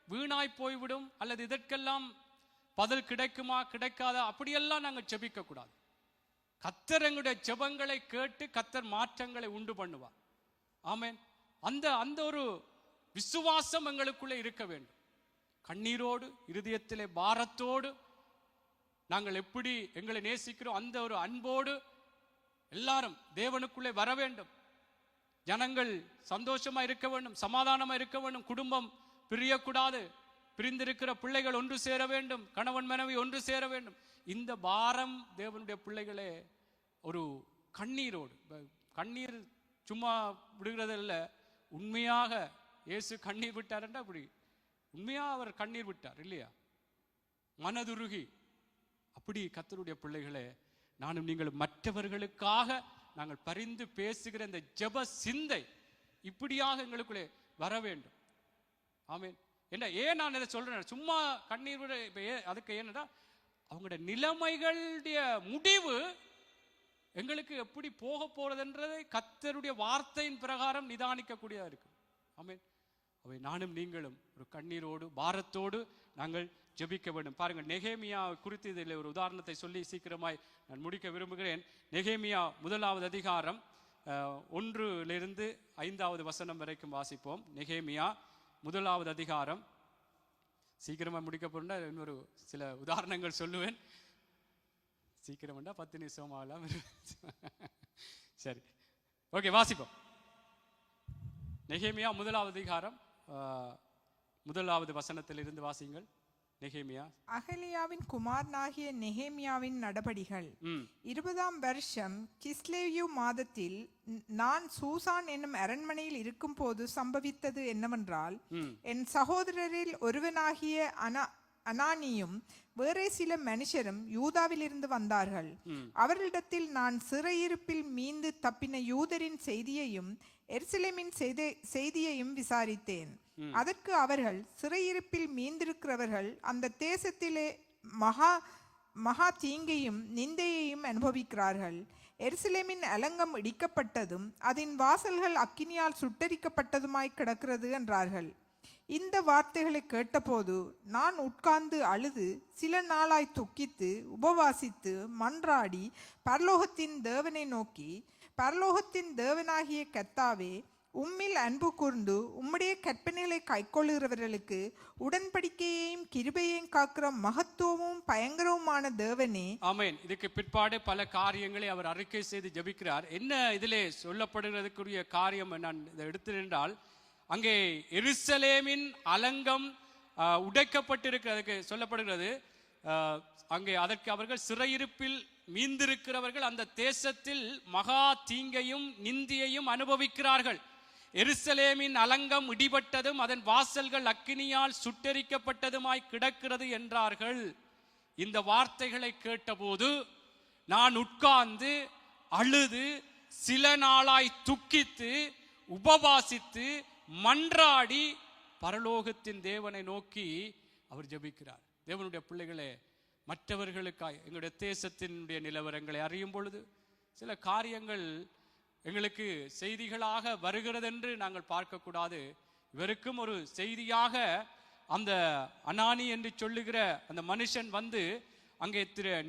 வீணாய் போய்விடும் அல்லது இதற்கெல்லாம் பதில் கிடைக்குமா கிடைக்காதா அப்படியெல்லாம் நாங்கள் ஜெபிக்க கூடாது. கர்த்தர் எங்களுடைய ஜெபங்களை கேட்டு கர்த்தர் மாற்றங்களை உண்டு பண்ணுவார். ஆமென். அந்த ஒரு விசுவாசம் எங்களுக்குள்ளே இருக்க வேண்டும். கண்ணீரோடு இருதயத்திலே பாரத்தோடு நாங்கள் எப்படி எங்களை நேசிக்கிறோம் அந்த ஒரு அன்போடு எல்லாரும் தேவனுக்குள்ளே வர வேண்டும். ஜனங்கள் சந்தோஷமா இருக்க வேண்டும், சமாதானமா இருக்க வேண்டும், குடும்பம் பிரியக்கூடாது, பிரிந்திருக்கிற பிள்ளைகள் ஒன்று சேர வேண்டும், கணவன் மனைவி ஒன்று சேர வேண்டும். இந்த பாரம் தேவனுடைய பிள்ளைகளே ஒரு கண்ணீரோடு, கண்ணீர் சும்மா விடுகிறது இல்ல, உண்மையாக இயேசு கண்ணீர் விட்டார் என்றா அப்படி உண்மையா அவர் கண்ணீர் விட்டார் இல்லையா, மனதுருகி. அப்படி கர்த்தருடைய பிள்ளைகளே, நானும் நீங்களும் மற்றவர்களுக்காக நாங்கள் பரிந்து பேசுகிற இந்த ஜெப சிந்தை இப்படியாக எங்களுக்குள்ளே வர வேண்டும். ஆமென். என்ன ஏன் நான் இதை சொல்றேன், சும்மா கண்ணீர் விட அதுக்கு ஏன்னா அவங்களுடைய நிலைமைகளுடைய முடிவு எங்களுக்கு எப்படி போக போறதுன்றதை கர்த்தருடைய வார்த்தையின் பிரகாரம் நிதானிக்கக்கூடியதா இருக்கு. ஆமென். அவை நானும் நீங்களும் ஒரு கண்ணீரோடு பாரத்தோடு நாங்கள் ஜெபிக்க வேண்டும். பாருங்கள், நெகேமியா குறித்து இதில் ஒரு உதாரணத்தை சொல்லி சீக்கிரமாய் நான் முடிக்க விரும்புகிறேன். நெகேமியா 1வது அதிகாரம் 1 to 5 வரைக்கும் வாசிப்போம். நெகேமியா 1வது அதிகாரம். சீக்கிரமா முடிக்க போறேன்னா இன்னொரு சில உதாரணங்கள் சொல்லுவேன். சீக்கிரம் 10 நிமிஷம் ஆகலாம். சரி, ஓகே, வாசிப்போம். நெகேமியா 1வது அதிகாரம் 1வது வசனத்திலிருந்து வாசிங்கள். நெகேமியா. அகலியாவின் குமாரனாகிய நெகேமியாவின் நடபடிகள். 20ஆம் வருஷம் கிஸ்லேயு மாதத்தில் நான் சூசான் என்னும் அரண்மனையில் இருக்கும் போது சம்பவித்தது என்னவென்றால், என் சகோதரரில் ஒருவனாகிய அனானியும் வேறே சில மனுஷரும் யூதாவிலிருந்து வந்தார்கள். அவர்களிடத்தில் நான் சிறையிருப்பில் மீண்டு தப்பின யூதரின் செய்தியையும் எருசலேமின் செய்தியையும் விசாரித்தேன். அதற்கு அவர்கள், சிறையிருப்பில் மீந்திருக்கிறவர்கள் அந்த தேசத்திலே மகா தீங்கையும் நிந்தையையும் அனுபவிக்கிறார்கள். எருசலேமின் அலங்கம் இடிக்கப்பட்டதும் அதன் வாசல்கள் அக்கினியால் சுட்டரிக்கப்பட்டதுமாய் கிடக்கிறது என்றார்கள். இந்த வார்த்தைகளை கேட்டபோது நான் உட்கார்ந்து அழுது சில நாளாய் துக்கித்து உபவாசித்து மன்றாடி பரலோகத்தின் தேவனை நோக்கி, பரலோகத்தின் தேவனாகிய கர்த்தாவே, உம்மில் அன்பு கூர்ந்து உம்முடைய கற்பனைகளை கைக்கொள்ளுகிறவர்களுக்கு உடன்படிக்கையையும் கிருபையையும் காக்கிற மகத்துவமும் பயங்கரவுமான தேவனே. ஆமென். இதுக்கு பிற்பாடு பல காரியங்களை அவர் அறிக்கை செய்து ஜெபிக்கிறார். என்ன இதிலே சொல்லப்படுகிறதுக்குரிய காரியம் நான் இதை எடுத்து நின்றால், அங்கே எருசலேமின் அலங்கம் உடைக்கப்பட்டிருக்கிறதுக்கு சொல்லப்படுகிறது. அங்கே அதற்கு அவர்கள் சிறையிருப்பில் மீந்திருக்கிறவர்கள் அந்த தேசத்தில் மகா தீங்கையும் நிந்தியையும் அனுபவிக்கிறார்கள். எருசலேமின் அலங்கம் இடிபட்டதும் அதன் வாசல்கள் அக்கினியால் சுட்டெரிக்கப்பட்டதுமாய் கிடக்கிறது என்றார்கள். இந்த வார்த்தைகளை கேட்டபோது நான் உட்கார்ந்து அழுது சில நாளாய் துக்கித்து உபவாசித்து மன்றாடி பரலோகத்தின் தேவனை நோக்கி அவர் ஜெபிக்கிறார். தேவனுடைய பிள்ளைகளே, மற்றவர்களுக்காய் எங்களுடைய தேசத்தினுடைய நிலவரங்களை அறியும் பொழுது சில காரியங்கள் எங்களுக்கு செய்திகளாக வருகிறது என்று நாங்கள் பார்க்கக்கூடாது. இவருக்கும் ஒரு செய்தியாக அந்த அனானி என்று சொல்லுகிற அந்த மனுஷன் வந்து அங்கே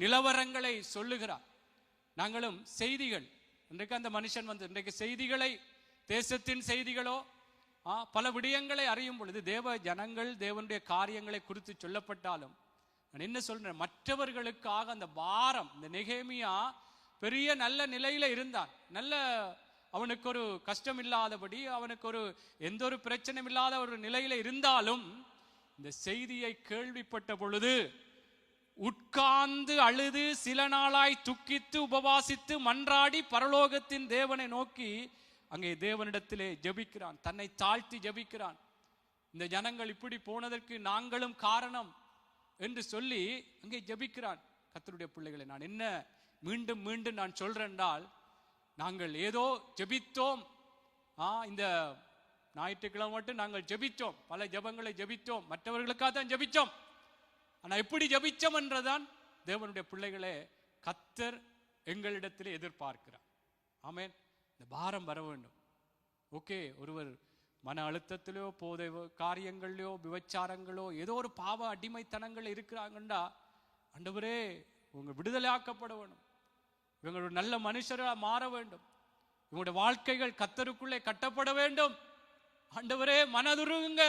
நிலவரங்களை சொல்லுகிறார். நாங்களும் செய்திகள் இன்றைக்கு அந்த மனுஷன் வந்து இன்றைக்கு செய்திகளை, தேசத்தின் செய்திகளோ பல விடயங்களை அறியும் பொழுது தேவ ஜனங்கள் தேவனுடைய காரியங்களை குறித்து சொல்லப்பட்டாலும் நான் என்ன சொல்றேன், மற்றவர்களுக்காக அந்த பாரம். இந்த நெகேமியா பெரிய நல்ல நிலையில இருந்தான். நல்ல அவனுக்கு ஒரு கஷ்டம் இல்லாதபடி, அவனுக்கு ஒரு எந்த ஒரு பிரச்சனையும் இல்லாத ஒரு நிலையில இருந்தாலும் இந்த செய்தியை கேள்விப்பட்ட பொழுது உட்கார்ந்து அழுது சில நாளாய் துக்கித்து உபவாசித்து மன்றாடி பரலோகத்தின் தேவனை நோக்கி அங்கே தேவனிடத்திலே ஜெபிக்கிறான். தன்னை தாழ்த்தி ஜெபிக்கிறான். இந்த ஜனங்கள் இப்படி போனதற்கு நாங்களும் காரணம் என்று சொல்லி அங்கே ஜெபிக்கிறான். கர்த்தருடைய பிள்ளைகளை, நான் என்ன மீண்டும் மீண்டும் நான் சொல்றேன் என்றால், நாங்கள் ஏதோ ஜெபித்தோம், இந்த ஞாயிற்றுக்கிழமை மட்டும் நாங்கள் ஜெபித்தோம், பல ஜெபங்களை ஜெபித்தோம், மற்றவர்களுக்காக தான் ஜெபித்தோம். ஆனா எப்படி ஜெபிச்சோம் என்றதான் தேவனுடைய பிள்ளைகளே கர்த்தர் எங்களிடத்திலே எதிர்பார்க்கிறார். ஆமென். இந்த பாரம் வர வேண்டும். ஓகே, ஒருவர் மன அழுத்தத்திலோ போதை காரியங்களிலோ விபச்சாரங்களோ ஏதோ ஒரு பாவ அடிமைத்தனங்கள் இருக்கிறாங்கண்டா, ஆண்டவரே இவங்க விடுதலையாக்கப்பட வேண்டும், இவங்களோட நல்ல மனுஷராக மாற வேண்டும், இவங்களுடைய வாழ்க்கைகள் கர்த்தருக்குள்ளே கட்டப்பட வேண்டும். ஆண்டவரே மனதுருகுங்க.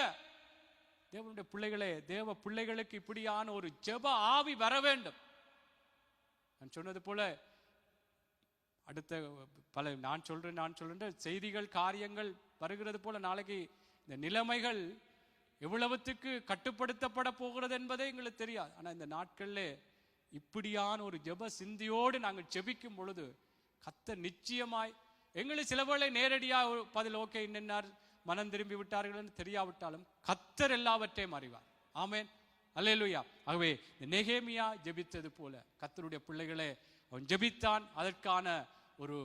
தேவனுடைய பிள்ளைகளே, தேவ பிள்ளைகளுக்கு இப்படியான ஒரு ஜெப ஆவி வர வேண்டும். நான் சொன்னது போல அடுத்த பல நான் சொல்றேன் செய்திகள் காரியங்கள் வருகிறது போல நாளைக்கு இந்த நிலைமைகள் எவ்வளவுத்துக்கு கட்டுப்படுத்தப்பட போகிறது என்பதே எங்களுக்கு தெரியாது. ஆனா இந்த நாட்களில் இப்படியான ஒரு ஜெப சிந்தியோடு நாங்கள் ஜெபிக்கும் பொழுது கர்த்தர் நிச்சயமாய் எங்களுக்கு சில வேளை நேரடியாக பதில் ஓகே நின்னார் மனம் திரும்பி விட்டார்கள் என்று தெரியாவிட்டாலும் கர்த்தர் எல்லாவற்றையும் அறிவார். ஆமென், அல்லேலூயா. ஆகவே நெகேமியா ஜெபித்தது போல கர்த்தருடைய பிள்ளைகளே அவன் ஜெபித்தான். அதற்கான ஒரு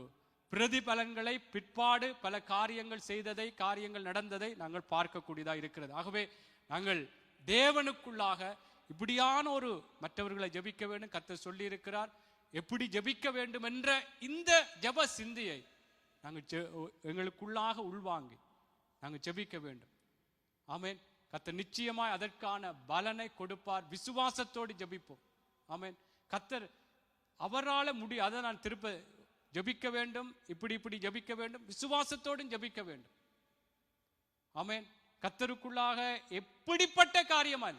பிரதிபலன்களை பிற்பாடு பல காரியங்கள் செய்ததை, காரியங்கள் நடந்ததை நாங்கள் பார்க்கக்கூடியதாக இருக்கிறது. ஆகவே நாங்கள் தேவனுக்குள்ளாக இப்படியான ஒரு மற்றவர்களை ஜெபிக்க வேண்டும் கர்த்தர் சொல்லி இருக்கிறார். எப்படி ஜெபிக்க வேண்டும் என்ற இந்த ஜெப சிந்தியை நாங்கள் எங்களுக்குள்ளாக உள்வாங்கி நாங்கள் ஜெபிக்க வேண்டும். ஆமென். கர்த்தர் நிச்சயமாய் அதற்கான பலனை கொடுப்பார். விசுவாசத்தோடு ஜெபிப்போம். ஆமென். கர்த்தர் அவரால் முடியும். அதை நான் திருப்ப ஜெபிக்க வேண்டும், இப்படி ஜெபிக்க வேண்டும், விசுவாசத்தோடும் ஜெபிக்க வேண்டும். ஆமென். கர்த்தருக்குள்ளாக எப்படிப்பட்ட காரியமா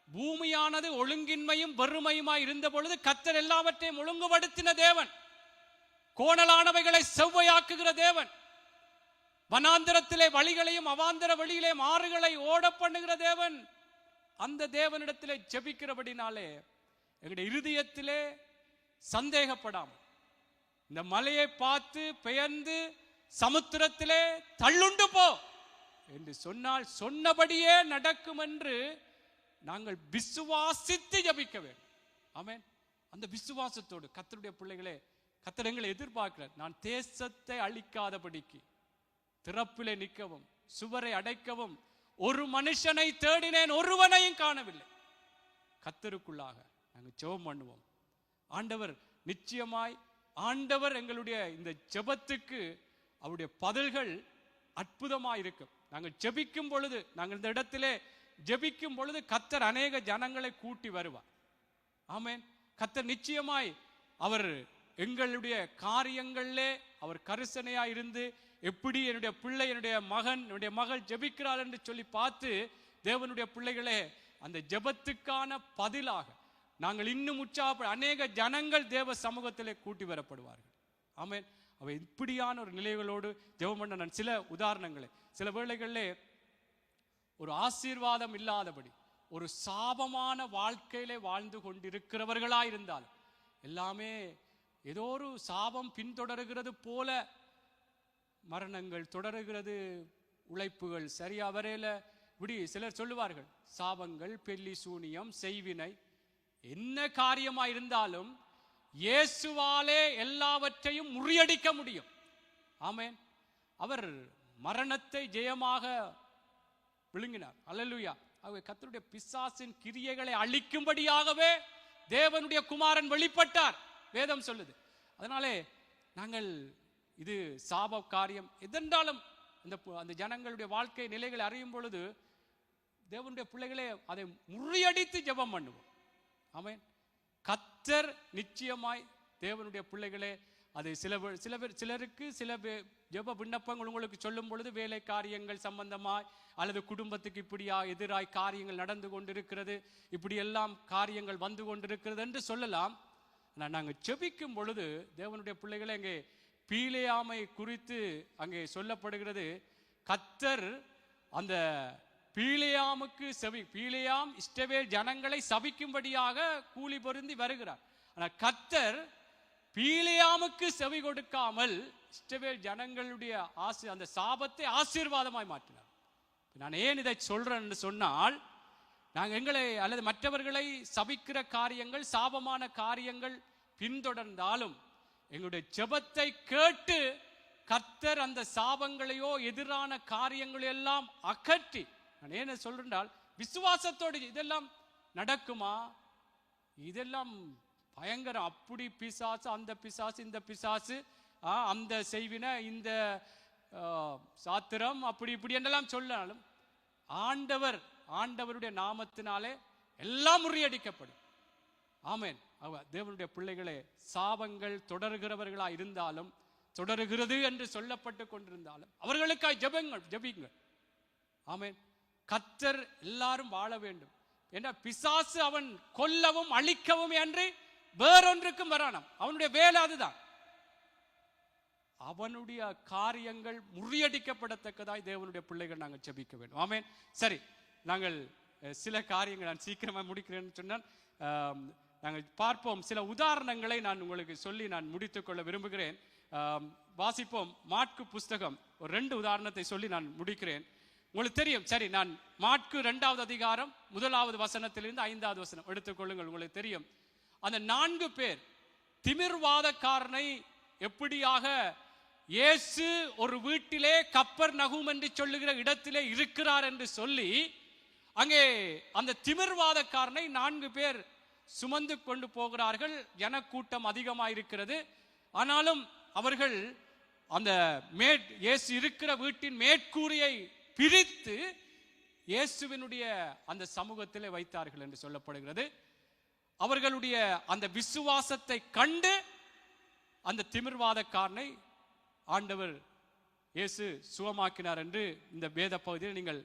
பூமியானது ஒழுங்கின்மையும் வறுமையுமாய் இருந்த பொழுது கர்த்தர் எல்லாவற்றையும் ஒழுங்குபடுத்தின தேவன், கோணலானவைகளை செவ்வையாக்குகிற தேவன், வனாந்திரத்திலே வழிகளையும் அவாந்தர வழியிலே ஆறுகளை ஓட பண்ணுகிற தேவன். அந்த தேவனிடத்திலே ஜெபிக்கிறபடினாலே எங்களுடைய இருதயத்திலே சந்தேகப்படாமல் இந்த மலையை பார்த்து பெயர்ந்து சமுத்திரத்திலே தள்ளுண்டு போ என்று சொன்னால் சொன்னபடியே நடக்கும் என்று நாங்கள் விசுவாசித்து ஜெபிக்க வேண்டும். ஆமென். அந்த விசுவாசத்தோடு கர்த்தருடைய பிள்ளைகளே, கர்த்தர் எங்களை எதிர்பார்க்கிறார். நான் தேசத்தை அழிக்காதபடிக்கு திறப்பிலே நிற்கவும் சுவரை அடைக்கவும் ஒரு மனுஷனை தேடினேன், ஒருவனையும் காணவில்லை. கர்த்தருக்குள்ளாக நாங்கள் ஜெபம் பண்ணுவோம். ஆண்டவர் நிச்சயமாய், ஆண்டவர் எங்களுடைய இந்த ஜெபத்துக்கு அவருடைய பதில்கள் அற்புதமாய் இருக்கும். நாங்கள் ஜெபிக்கும் பொழுது, நாங்கள் இந்த இடத்திலே ஜெபிக்கும் பொழுது கர்த்தர் அநேக ஜனங்களை கூட்டி வருவார். ஆமென். கர்த்தர் நிச்சயமாய் அவர் எங்களுடைய காரியங்களிலே அவர் கரிசனையாய் இருந்து எப்படி என்னுடைய பிள்ளை, என்னுடைய மகன், என்னுடைய மகள் ஜெபிக்கிறாள் என்று சொல்லி பார்த்து தேவனுடைய பிள்ளைகளே அந்த ஜெபத்துக்கான பதிலாக நாங்கள் இன்னும் உற்சாகப்பட அநேக ஜனங்கள் தேவ சமூகத்திலே கூட்டி வரப்படுவார்கள். ஆமென். அவை இப்படியான ஒரு நிலைகளோடு ஜெபம் பண்ண நான் சில உதாரணங்களை, சில வேளைகளிலே ஒரு ஆசீர்வாதம் இல்லாதபடி ஒரு சாபமான வாழ்க்கையிலே வாழ்ந்து கொண்டிருக்கிறவர்களாக இருந்தால் எல்லாமே ஏதோ ஒரு சாபம் பின்தொடர்கிறது போல, மரணங்கள் தொடருகிறது, உழைப்புகள் சரியா வரையில, இப்படி சிலர் சொல்லுவார்கள். சாபங்கள், பெல்லி சூனியம், செய்வினை, என்ன காரியமா இருந்தாலும் இயேசுவாலே எல்லாவற்றையும் முறியடிக்க முடியும். ஆமென். அவர் மரணத்தை ஜெயமாக விழுங்கினார். அல்லேலூயா. ஆகவே கர்த்தருடைய பிசாசின் கிரியைகளை அழிக்கும்படியாகவே தேவனுடைய குமாரன் வெளிப்பட்டார், வேதம் சொல்லுது. அதனாலே நாங்கள் இது சாப காரியம் எதென்றாலும் அந்த ஜனங்களுடைய வாழ்க்கை நிலைகளை அறியும் பொழுது தேவனுடைய பிள்ளைகளே அதை முறியடித்து ஜெபம் பண்ணுவோம். ஆமென். கர்த்தர் நிச்சயமாய் தேவனுடைய பிள்ளைகளே அது சிலருக்கு சில ஜெப விண்ணப்பங்கள் உங்களுக்கு சொல்லும் பொழுது வேலை காரியங்கள் சம்பந்தமாய் அல்லது குடும்பத்துக்கு இப்படியா எதிராய் காரியங்கள் நடந்து கொண்டிருக்கிறது, இப்படி எல்லாம் காரியங்கள் வந்து கொண்டிருக்கிறது என்று சொல்லலாம். ஆனால் நாங்கள் ஜெபிக்கும் பொழுது தேவனுடைய பிள்ளைகளை அங்கே பீலேயாமை குறித்து அங்கே சொல்லப்படுகிறது. கர்த்தர் அந்த பீலேயாமுக்கு பீலேயாம் இஸ்ரவேல் ஜனங்களை சபிக்கும்படியாக கூலி பொருந்தி வருகிறார். ஆனால் கர்த்தர் பீலேயாமுக்கு செவி கொடுக்காமல் இஸ்ரவேல் ஜனங்களுடைய அந்த சாபத்தை ஆசீர்வாதமாய் மாற்றினார். நான் ஏன் இதை சொல்றேன் என்று சொன்னால், நாங்கள் எங்களை அல்லது மற்றவர்களை சபிக்கிற காரியங்கள் சாபமான காரியங்கள் பின்தொடர்ந்தாலும் எங்களுடைய ஜெபத்தை கேட்டு கர்த்தர் அந்த சாபங்களையோ எதிரான காரியங்களை எல்லாம் அகற்றி, நான் என்ன சொல்றேன், விசுவாசத்தோடு இதெல்லாம் நடக்குமா, இதெல்லாம் பயங்கரம், அப்படி பிசாசு அந்த பிசாசு இந்த பிசாசு அந்த செய்வின இந்த சாத்திரம் அப்படி இப்படி என்றெல்லாம் சொன்னாலும் ஆண்டவருடைய நாமத்தினாலே எல்லாம் முறியடிக்கப்படும். ஆமென். தேவனுடைய பிள்ளைகளே, சாபங்கள் தொடர்கிறவர்களா இருந்தாலும் தொடருகிறது என்று சொல்லப்பட்டு கொண்டிருந்தாலும் அவர்களுக்காய் ஜெபிங்கள். ஆமென். கர்த்தர் எல்லாரும் வாழ வேண்டும் என்ற பிசாசு அவன் கொல்லவும் அழிக்கவும் என்று வேறொன்றுக்கும் வரானாம். அவனுடைய வேலை அதுதான். அவனுடைய காரியங்கள் முறியடிக்கப்படத்தக்கதாய் தேவனுடைய பிள்ளைகள் நாங்கள் ஜெபிக்க வேண்டும். ஆமென். சரி, நாங்கள் சில காரியங்கள் நான் சீக்கிரமாக முடிக்கிறேன்னு சொன்னால் நாங்கள் பார்ப்போம். சில உதாரணங்களை நான் உங்களுக்கு சொல்லி நான் முடித்துக்கொள்ள விரும்புகிறேன். வாசிப்போம். மாற்கு புஸ்தகம் ஒரு 2 உதாரணத்தை சொல்லி நான் முடிக்கிறேன். உங்களுக்கு தெரியும். சரி, நான் மாற்கு 2வது அதிகாரம் 1வது வசனத்திலிருந்து 5வது வசனம் எடுத்துக்கொள்ளுங்கள். உங்களுக்கு தெரியும், அந்த 4 பேர் திமிர்வாதக்காரனை எப்படியாக இயேசு ஒரு வீட்டிலே கப்பர்நகூம் என்று சொல்லுகிற இடத்திலே இருக்கிறார் என்று சொல்லி அங்கே அந்த திமிர்வாதக்காரனை 4 பேர் சுமந்து கொண்டு போகிறார்கள். ஜனக்கூட்டம் அதிகமாயிருக்கிறது. ஆனாலும் அவர்கள் அந்த இயேசு இருக்கிற வீட்டின் மேற்கூரையை பிரித்து இயேசுவினுடைய அந்த சமூகத்திலே வைத்தார்கள் என்று சொல்லப்படுகிறது. அவர்களுடைய அந்த விசுவாசத்தை கண்டு அந்த திமிர்வாதக்காரனை ஆண்டவர் இயேசு சுகமாக்கினார் என்று இந்த வேத பகுதியில் நீங்கள்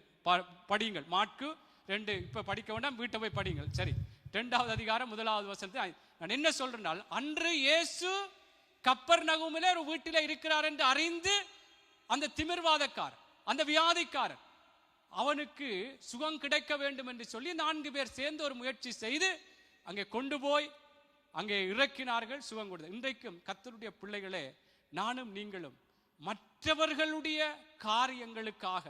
படியுங்கள். மாற்கு 2, இப்ப படிக்க வேண்டாம், வீட்டை போய் படியுங்கள். சரி, 2வது அதிகாரம் 1வது வசனத்தை நான் என்ன சொல்றேன், அன்று இயேசு கப்பர்நகூமிலே ஒரு வீட்டிலே இருக்கிறார் என்று அறிந்து அந்த திமிர்வாதக்காரன், அந்த வியாதிக்காரன், அவனுக்கு சுகம் கிடைக்க வேண்டும் என்று சொல்லி 4 பேர் சேர்ந்து ஒரு முயற்சி செய்து அங்கே கொண்டு போய் அங்கே இறக்கினார்கள், சுகம் கொடுத்து. இன்றைக்கும் கர்த்தருடைய பிள்ளைகளே, நானும் நீங்களும் மற்றவர்களுடைய காரியங்களுக்காக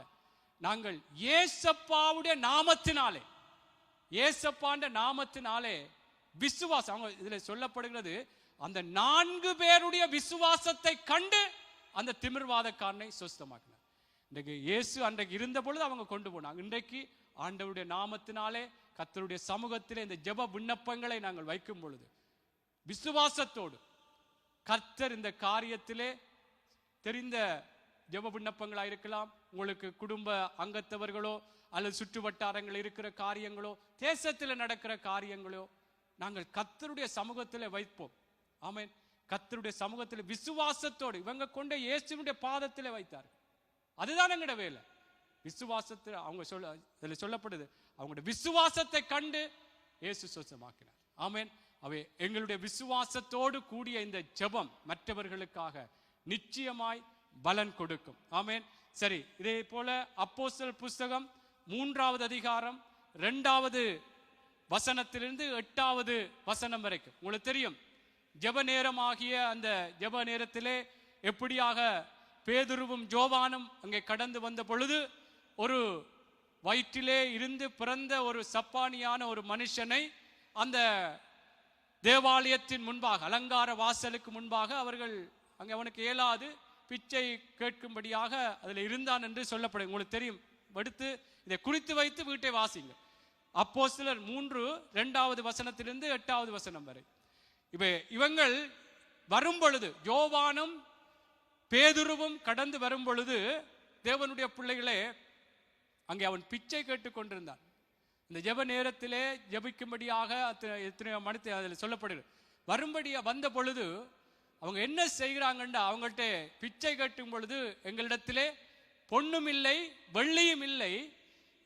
நாங்கள் ஏசப்பாவுடைய நாமத்தினாலே, ஏசப்பாண்ட நாமத்தினாலே விசுவாசம், அவங்க இதுல சொல்லப்படுகிறது, அந்த 4 பேருடைய விசுவாசத்தை கண்டு அந்த திமிர்வாதக்காரனை சுஸ்தமாக்கினார். இன்றைக்கு இயேசு அன்றைக்கு இருந்த பொழுது அவங்க கொண்டு போனாங்க. இன்றைக்கு ஆண்டவருடைய நாமத்தினாலே கர்த்தருடைய சமூகத்திலே இந்த ஜெப விண்ணப்பங்களை நாங்கள் வைக்கும் பொழுது விசுவாசத்தோடு கர்த்தர் இந்த காரியத்திலே தெரிந்த ஜெப விண்ணப்பங்களாக இருக்கலாம், உங்களுக்கு குடும்ப அங்கத்தவர்களோ அல்லது சுற்று வட்டாரங்கள் இருக்கிற காரியங்களோ தேசத்தில் நடக்கிற காரியங்களோ நாங்கள் கர்த்தருடைய சமூகத்தில் வைப்போம். ஆமென். கர்த்தருடைய சமூகத்தில் விசுவாசத்தோடு இவங்க கொண்ட இயேசுவினுடைய பாதத்தில் வைத்தார்கள். அதுதான் எங்கட வேலை. விசுவாசத்தில் அவங்க சொல்லப்படுது, அவங்களுடைய விசுவாசத்தை கண்டு இயேசு சுத்தமாக்கினார். ஆமென். அவை எங்களுடைய விசுவாசத்தோடு கூடிய இந்த ஜெபம் மற்றவர்களுக்காக நிச்சயமாய் பலன் கொடுக்கும். ஆமென். சரி, இதே போல அப்போஸ்தலர் புஸ்தகம் 3வது அதிகாரம் 2வது வசனத்திலிருந்து 8வது வசனம் வரைக்கும் உங்களுக்கு தெரியும். ஜெப நேரமாகிய அந்த ஜெப நேரத்திலே எப்படியாக பேதுருவும் யோவானும் அங்கே கடந்து வந்த பொழுது ஒரு வயிற்றிலே இருந்து பிறந்த ஒரு சப்பானியான ஒரு மனுஷனை அந்த தேவாலயத்தின் முன்பாக, அலங்கார வாசலுக்கு முன்பாக அவர்கள் அங்கே அவனுக்கு இயலாது பிச்சை கேட்கும்படியாக அதில் இருந்தான் என்று சொல்லப்படும். உங்களுக்கு தெரியும். எடுத்து இதை குறித்து வைத்து வீட்டை வாசிங்க. அப்போஸ்தலர் 3:2 8 வசனம் வரை. இவங்கள் வரும் பொழுது, யோவானும் பேதுருவும் கடந்து வரும் பொழுது, தேவனுடைய பிள்ளைகளே, அங்கே அவன் பிச்சை கேட்டுக் கொண்டிருந்தான். இந்த ஜெப நேரத்திலே ஜெபிக்கும்படியாக எத்தனையோ மணித்து அதில் சொல்லப்படுகிறது. வரும்படியா வந்த பொழுது அவங்க என்ன செய்கிறாங்கண்டா, அவங்கள்ட்ட பிச்சை கேட்டும் பொழுது, எங்களிடத்திலே பொன்னும் இல்லை வெள்ளியும் இல்லை,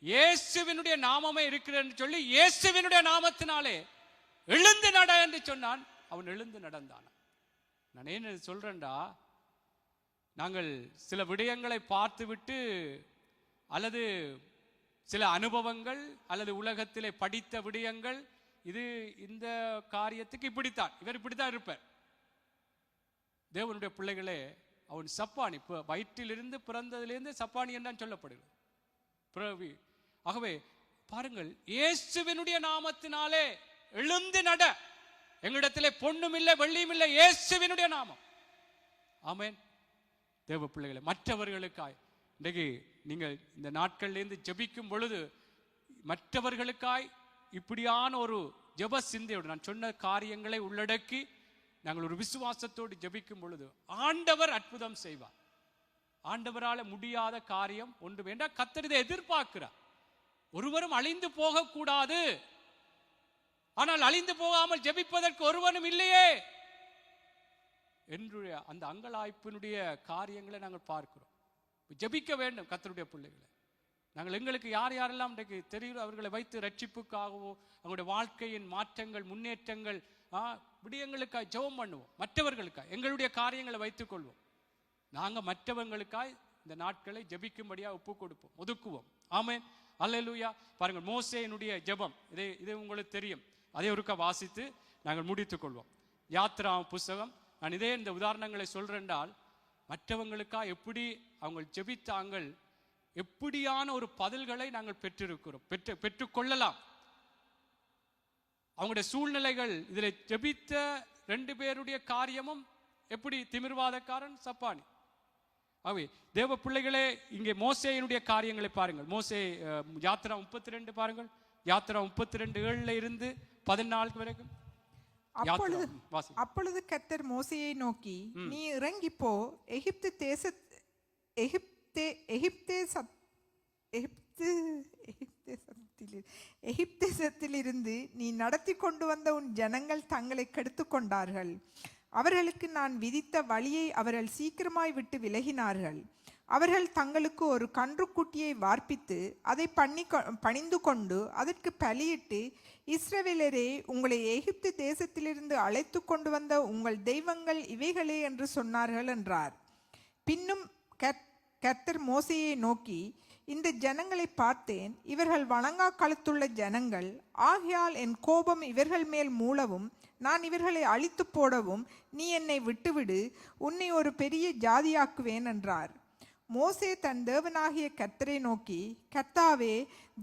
இயேசுவினுடைய நாமமே இருக்கிறது சொல்லி இயேசுவினுடைய நாமத்தினாலே எழுந்து நட என்று சொன்னான். அவன் எழுந்து நடந்தான். நான் என்ன சொல்றேன்டா, நாங்கள் சில விடயங்களை பார்த்துவிட்டு அல்லது சில அனுபவங்கள் அல்லது உலகத்திலே படித்த விடயங்கள், இது இந்த காரியத்துக்கு இப்படித்தான், இவர் இப்படித்தான் இருப்பார். தேவனுடைய பிள்ளைகளே, அவன் சப்பானி, வயிற்றிலிருந்து பிறந்ததிலிருந்து சப்பானி என்றான் சொல்லப்படுகிறது. பிறவி. ஆகவே பாருங்கள், இயேசுவினுடைய நாமத்தினாலே எழுந்து நட. எங்களிடத்திலே பொன்னும் இல்லை வெள்ளியும் இல்லை, இயேசுவினுடைய நாமம். ஆமென். தேவ பிள்ளைகளே, மற்றவர்களுக்காய் இன்றைக்கு நீங்கள் இந்த நாட்கள்லேருந்து ஜெபிக்கும் பொழுது, மற்றவர்களுக்காய் இப்படியான ஒரு ஜெப சிந்தையோடு நான் சொன்ன காரியங்களை உள்ளடக்கி நாங்கள் ஒரு விசுவாசத்தோடு ஜெபிக்கும் பொழுது ஆண்டவர் அற்புதம் செய்வார். ஆண்டவரால முடியாத காரியம் ஒன்று வேண்டாம். கர்த்தர் இதை எதிர்பார்க்கிறார். ஒருவரும் அழிந்து போகக்கூடாது, ஆனால் அழிந்து போகாமல் ஜெபிப்பதற்கு ஒருவனும் இல்லையே என்று அந்த அங்கலாய்ப்பினுடைய காரியங்களை நாங்கள் பார்க்கிறோம். ஜெபிக்க வேண்டும் கர்த்தருடைய பிள்ளைகளை. நாங்கள் எங்களுக்கு யார் யாரெல்லாம் இன்றைக்கு தெரியும் அவர்களை வைத்து ரட்சிப்புக்காகவோ அவங்களுடைய வாழ்க்கையின் மாற்றங்கள் முன்னேற்றங்கள் விடயங்களுக்காக ஜெபம் பண்ணுவோம். மற்றவர்களுக்காக எங்களுடைய காரியங்களை வைத்துக் கொள்வோம். நாங்கள் மற்றவங்களுக்காய் இந்த நாட்களை ஜெபிக்கும்படியாக ஒப்பு கொடுப்போம், ஒதுக்குவோம். ஆமென். அல்லேலூயா. பாருங்கள், மோசேயினுடைய ஜெபம், இது உங்களுக்கு தெரியும். அதை ஒருக்க வாசித்து நாங்கள் முடித்துக் கொள்வோம். யாத்ரா புஸ்தகம். நான் இதே இந்த உதாரணங்களை சொல்றேன்டால், மற்றவங்களுக்காக எப்படி அவங்க ஜெபித்தாங்கள், எப்படியான ஒரு பதில்களை நாங்கள் பெற்றிருக்கிறோம், பெற்றுக்கொள்ளலாம். அவங்களுடைய சூழ்நிலைகள், இதில் ஜெபித்த 2 பேருடைய காரியமும் எப்படி, திமிர்வாதக்காரன் சப்பானி. ஆகவே தேவ பிள்ளைகளே, இங்கே மோசேயினுடைய காரியங்களை பாருங்கள். மோசே யாத்ரா 32 பாருங்கள். யாத்ரா 32:7 14 வரைக்கும். அப்பொழுது கர்த்தர் மோசேயை நோக்கி, நீ இறங்கி போ, எகிப்தேசத்திலிருந்து நீ நடத்தி கொண்டு வந்த உன் ஜனங்கள் தங்களை கெடுத்து கொண்டார்கள். அவர்களுக்கு நான் விதித்த வழியை அவர்கள் சீக்கிரமாய் விட்டு விலகினார்கள். அவர்கள் தங்களுக்கு ஒரு கன்றுக்குட்டியை வார்ப்பித்து அதை பணிந்து கொண்டு அதற்கு பலியிட்டு, இஸ்ரவேலரே, உங்களை எகிப்து தேசத்திலிருந்து அழைத்து கொண்டு வந்த உங்கள் தெய்வங்கள் இவைகளே என்று சொன்னார்கள் என்றார். பின்னும் கர்த்தர் மோசேயை நோக்கி, இந்த ஜனங்களை பார்த்தேன், இவர்கள் வணங்கா கழுத்துள்ள ஜனங்கள், ஆகையால் என் கோபம் இவர்கள் மேல் மூளவும் நான் இவர்களை அழித்து போடவும் நீ என்னை விட்டுவிடு, உன்னை ஒரு பெரிய ஜாதியாக்குவேன் என்றார். மோசே தன் தேவனாகிய கர்த்தரை நோக்கி, கர்த்தாவே,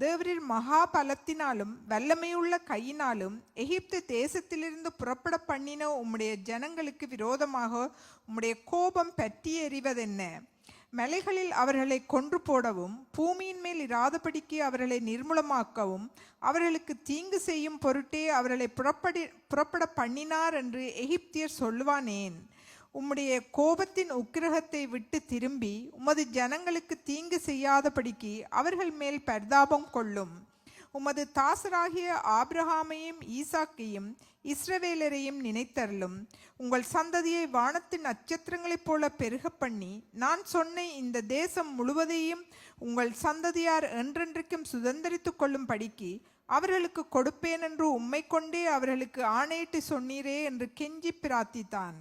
தேவரீர் மகா பலத்தினாலும் வல்லமையுள்ள கையினாலும் எகிப்து தேசத்திலிருந்து புறப்பட பண்ணின உம்முடைய ஜனங்களுக்கு விரோதமாக உம்முடைய கோபம் பற்றி எறிவதென்ன? மலைகளில் அவர்களை கொன்று போடவும் பூமியின் மேல் இராதபடிக்கு அவர்களை நிர்மூலமாக்கவும் அவர்களுக்கு தீங்கு செய்யும் பொருட்டே அவர்களை புறப்பட பண்ணினார் என்று எகிப்தியர் சொல்லுவானேன்? உம்முடைய கோபத்தின் உக்கிரகத்தை விட்டு திரும்பி உமது ஜனங்களுக்கு தீங்கு செய்யாதபடிக்கு அவர்கள் மேல் பரிதாபம் கொள்ளும். உமது தாசராகிய ஆபிரகாமையும் ஈசாக்கையும் இஸ்ரவேலரையும் நினைத்தருளும். உங்கள் சந்ததியை வானத்து நட்சத்திரங்களைப் போல பெருக பண்ணி நான் சொன்ன இந்த தேசம் முழுவதையும் உங்கள் சந்ததியார் என்றென்றைக்கும் சுதந்திரித்து கொள்ளும் படிக்கு அவர்களுக்கு கொடுப்பேன் என்று உம்மை கொண்டே அவர்களுக்கு ஆணையிட்டு சொன்னீரே என்று கெஞ்சி பிரார்த்தித்தான்.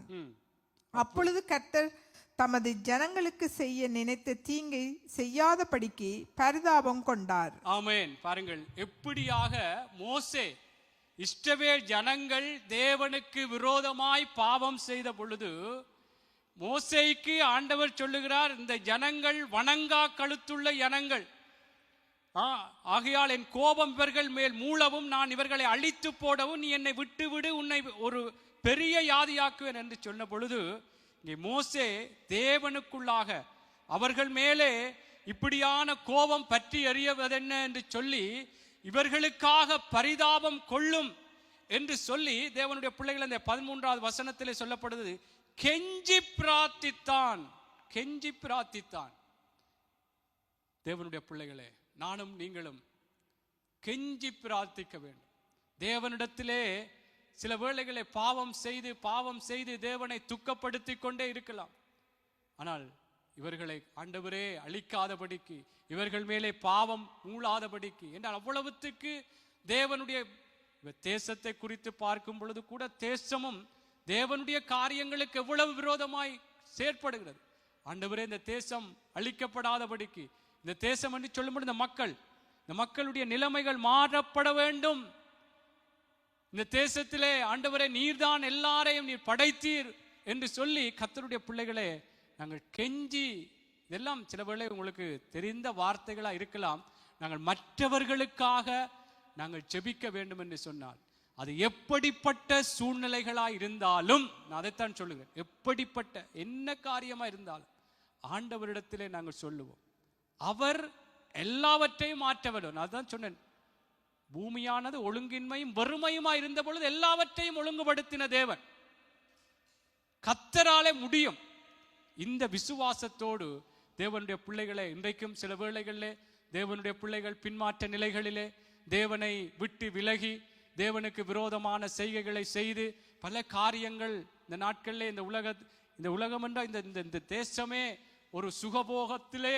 அப்பொழுது கர்த்தர் தமது ஜனங்களுக்கு செய்ய நினைத்த தீங்கை செய்யாதபடிக்கு பரிதாபம் கொண்டார். ஆமென். பாருங்கள், எப்படியாக மோசே, இஸ்ரவேல் ஜனங்கள் தேவனுக்கு விரோதமாய் பாவம் செய்த பொழுது மோசேக்கு ஆண்டவர் சொல்லுகிறார், இந்த ஜனங்கள் வணங்கா கழுத்துள்ள ஜனங்கள், ஆகையால் என் கோபம் இவர்கள் மேல் மூளவும் நான் இவர்களை அழித்து போடவும் நீ என்னை விட்டுவிடு, உன்னை ஒரு பெரிய யாதியாக்குவேன் என்று சொன்ன பொழுது இங்கே மோசே தேவனுக்குள்ளாக அவர்கள் மேலே இப்படியான கோபம் பற்றி எறியவதென்ன என்று சொல்லி இவர்களுக்காக பரிதாபம் கொள்ளும் என்று சொல்லி தேவனுடைய பிள்ளைகள் அந்த 13வது வசனத்திலே சொல்லப்படுது, கெஞ்சி பிரார்த்தித்தான். கெஞ்சி பிரார்த்தித்தான். தேவனுடைய பிள்ளைகளே, நானும் நீங்களும் கெஞ்சி பிரார்த்திக்க வேண்டும். தேவனிடத்திலே சில வேளைகளை பாவம் செய்து தேவனை துக்கப்படுத்தி கொண்டே இருக்கலாம். ஆனால் இவர்களை ஆண்டவரே அழிக்காதபடிக்கு, இவர்கள் மேலே பாவம் மூளாதபடிக்கு என்றால் அவ்வளவுத்துக்கு தேவனுடைய தேசத்தை குறித்து பார்க்கும் பொழுது கூட தேசமும் தேவனுடைய காரியங்களுக்கு எவ்வளவு விரோதமாய் செயற்படுகிறது. ஆண்டவரே இந்த தேசம் அழிக்கப்படாதபடிக்கு, இந்த தேசம் என்று சொல்லும்போது இந்த மக்களுடைய நிலைமைகள் மாறப்பட வேண்டும். இந்த தேசத்திலே ஆண்டவரே நீர்தான் எல்லாரையும் நீர் படைத்தீர் என்று சொல்லி கர்த்தருடைய பிள்ளைகளே நாங்கள் கெஞ்சி, இதெல்லாம் சில வேளை உங்களுக்கு தெரிந்த வார்த்தைகளா இருக்கலாம். நாங்கள் மற்றவர்களுக்காக நாங்கள் ஜெபிக்க வேண்டும் என்று சொன்னால் அது எப்படிப்பட்ட சூழ்நிலைகளா இருந்தாலும், நான் அதைத்தான் சொல்லுவேன், எப்படிப்பட்ட என்ன காரியமா இருந்தாலும் ஆண்டவரிடத்திலே நாங்கள் சொல்லுவோம். அவர் எல்லாவற்றையும் மாற்றவர். நான் தான் சொன்னேன், பூமியானது ஒழுங்கின்மையும் வறுமையுமா இருந்த பொழுது எல்லாவற்றையும் ஒழுங்குபடுத்தின தேவன். கர்த்தராலே முடியும். இந்த விசுவாசத்தோடு தேவனுடைய பிள்ளைகளை இன்றைக்கும் சில வேளைகளிலே தேவனுடைய பிள்ளைகள் பின்மாற்ற நிலைகளிலே தேவனை விட்டு விலகி தேவனுக்கு விரோதமான செய்கைகளை செய்து பல காரியங்கள் இந்த நாட்களிலே இந்த உலகம் என்ற இந்த தேசமே ஒரு சுகபோகத்திலே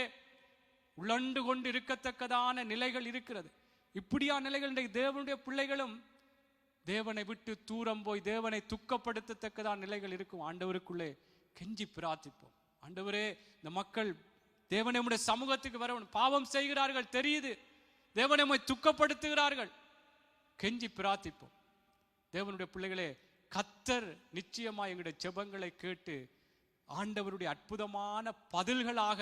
உழண்டு கொண்டு இருக்கத்தக்கதான நிலைகள் இருக்கிறது. இப்படியான நிலைகள் இன்றைக்கு தேவனுடைய பிள்ளைகளும் தேவனை விட்டு தூரம் போய் தேவனை துக்கப்படுத்தத்தக்கதான நிலைகள் இருக்கும். ஆண்டவருக்குள்ளே கெஞ்சி பிரார்த்திப்போம். ஆண்டவரே, இந்த மக்கள் தேவனை உம்முடைய சமூகத்துக்கு வரணும், பாவம் செய்கிறார்கள் தெரியுது, தேவனை உம்மை துக்கப்படுத்துகிறார்கள், கெஞ்சி பிரார்த்திப்போம். தேவனுடைய பிள்ளைகளே, கர்த்தர் நிச்சயமா எங்களுடைய ஜெபங்களை கேட்டு ஆண்டவருடைய அற்புதமான பதில்களாக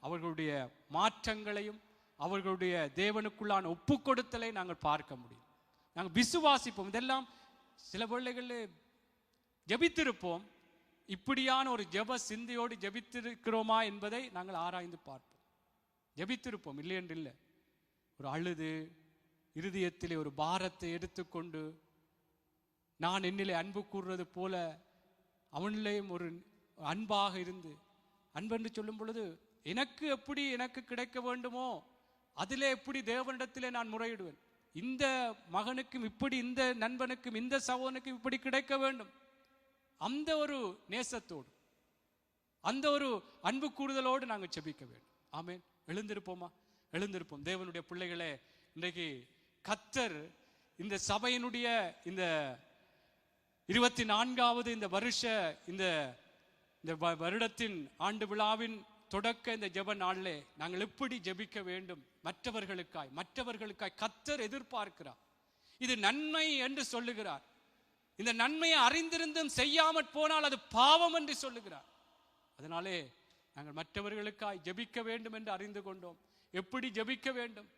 அவர்களுடைய மாற்றங்களையும் அவர்களுடைய தேவனுக்குள்ளான ஒப்பு கொடுத்தலை நாங்கள் பார்க்க முடியும். நாங்கள் விசுவாசிப்போம். இதெல்லாம் சில வேளைகளில் ஜெபித்திருப்போம். இப்படியான ஒரு ஜெப சிந்தையோடு ஜெபித்திருக்கிறோமா என்பதை நாங்கள் ஆராய்ந்து பார்ப்போம். ஜெபித்திருப்போம், இல்லை என்று இல்லை. ஒரு அழுது இருதயத்திலே ஒரு பாரத்தை எடுத்துக்கொண்டு நான் என்னிலே அன்பு கூறுறது போல அவனிலேயும் ஒரு அன்பாக இருந்து, அன்பென்று சொல்லும் பொழுது எனக்கு கிடைக்க வேண்டுமோ அதிலே எப்படி தேவனிடத்திலே நான் முறையிடுவேன். இந்த மகனுக்கும் இப்படி, இந்த நண்பனுக்கும் இந்த சகோதரனுக்கும் இப்படி கிடைக்க வேண்டும். அந்த ஒரு நேசத்தோடு அந்த ஒரு அன்பு கூறுதலோடு நாங்கள் ஜெபிக்க வேண்டும். ஆமென். எழுந்திருப்போமா? எழுந்திருப்போம். தேவனுடைய பிள்ளைகளே, இன்றைக்கு கர்த்தர் இந்த சபையினுடைய இந்த 24வது இந்த வருடத்தின் ஆண்டு விழாவின் தொடக்க இந்த ஜெப நாளிலே நாங்கள் எப்படி ஜெபிக்க வேண்டும் மற்றவர்களுக்காய் கர்த்தர் எதிர்பார்க்கிறார். இது நன்மை என்று சொல்லுகிறார். இந்த நன்மையை அறிந்திருந்தும் செய்யாமற் போனால் அது பாவம் என்று சொல்லுகிறார். அதனாலே நாங்கள் மற்றவர்களுக்காய் ஜெபிக்க வேண்டும் என்று அறிந்து கொண்டோம். எப்படி ஜெபிக்க வேண்டும்?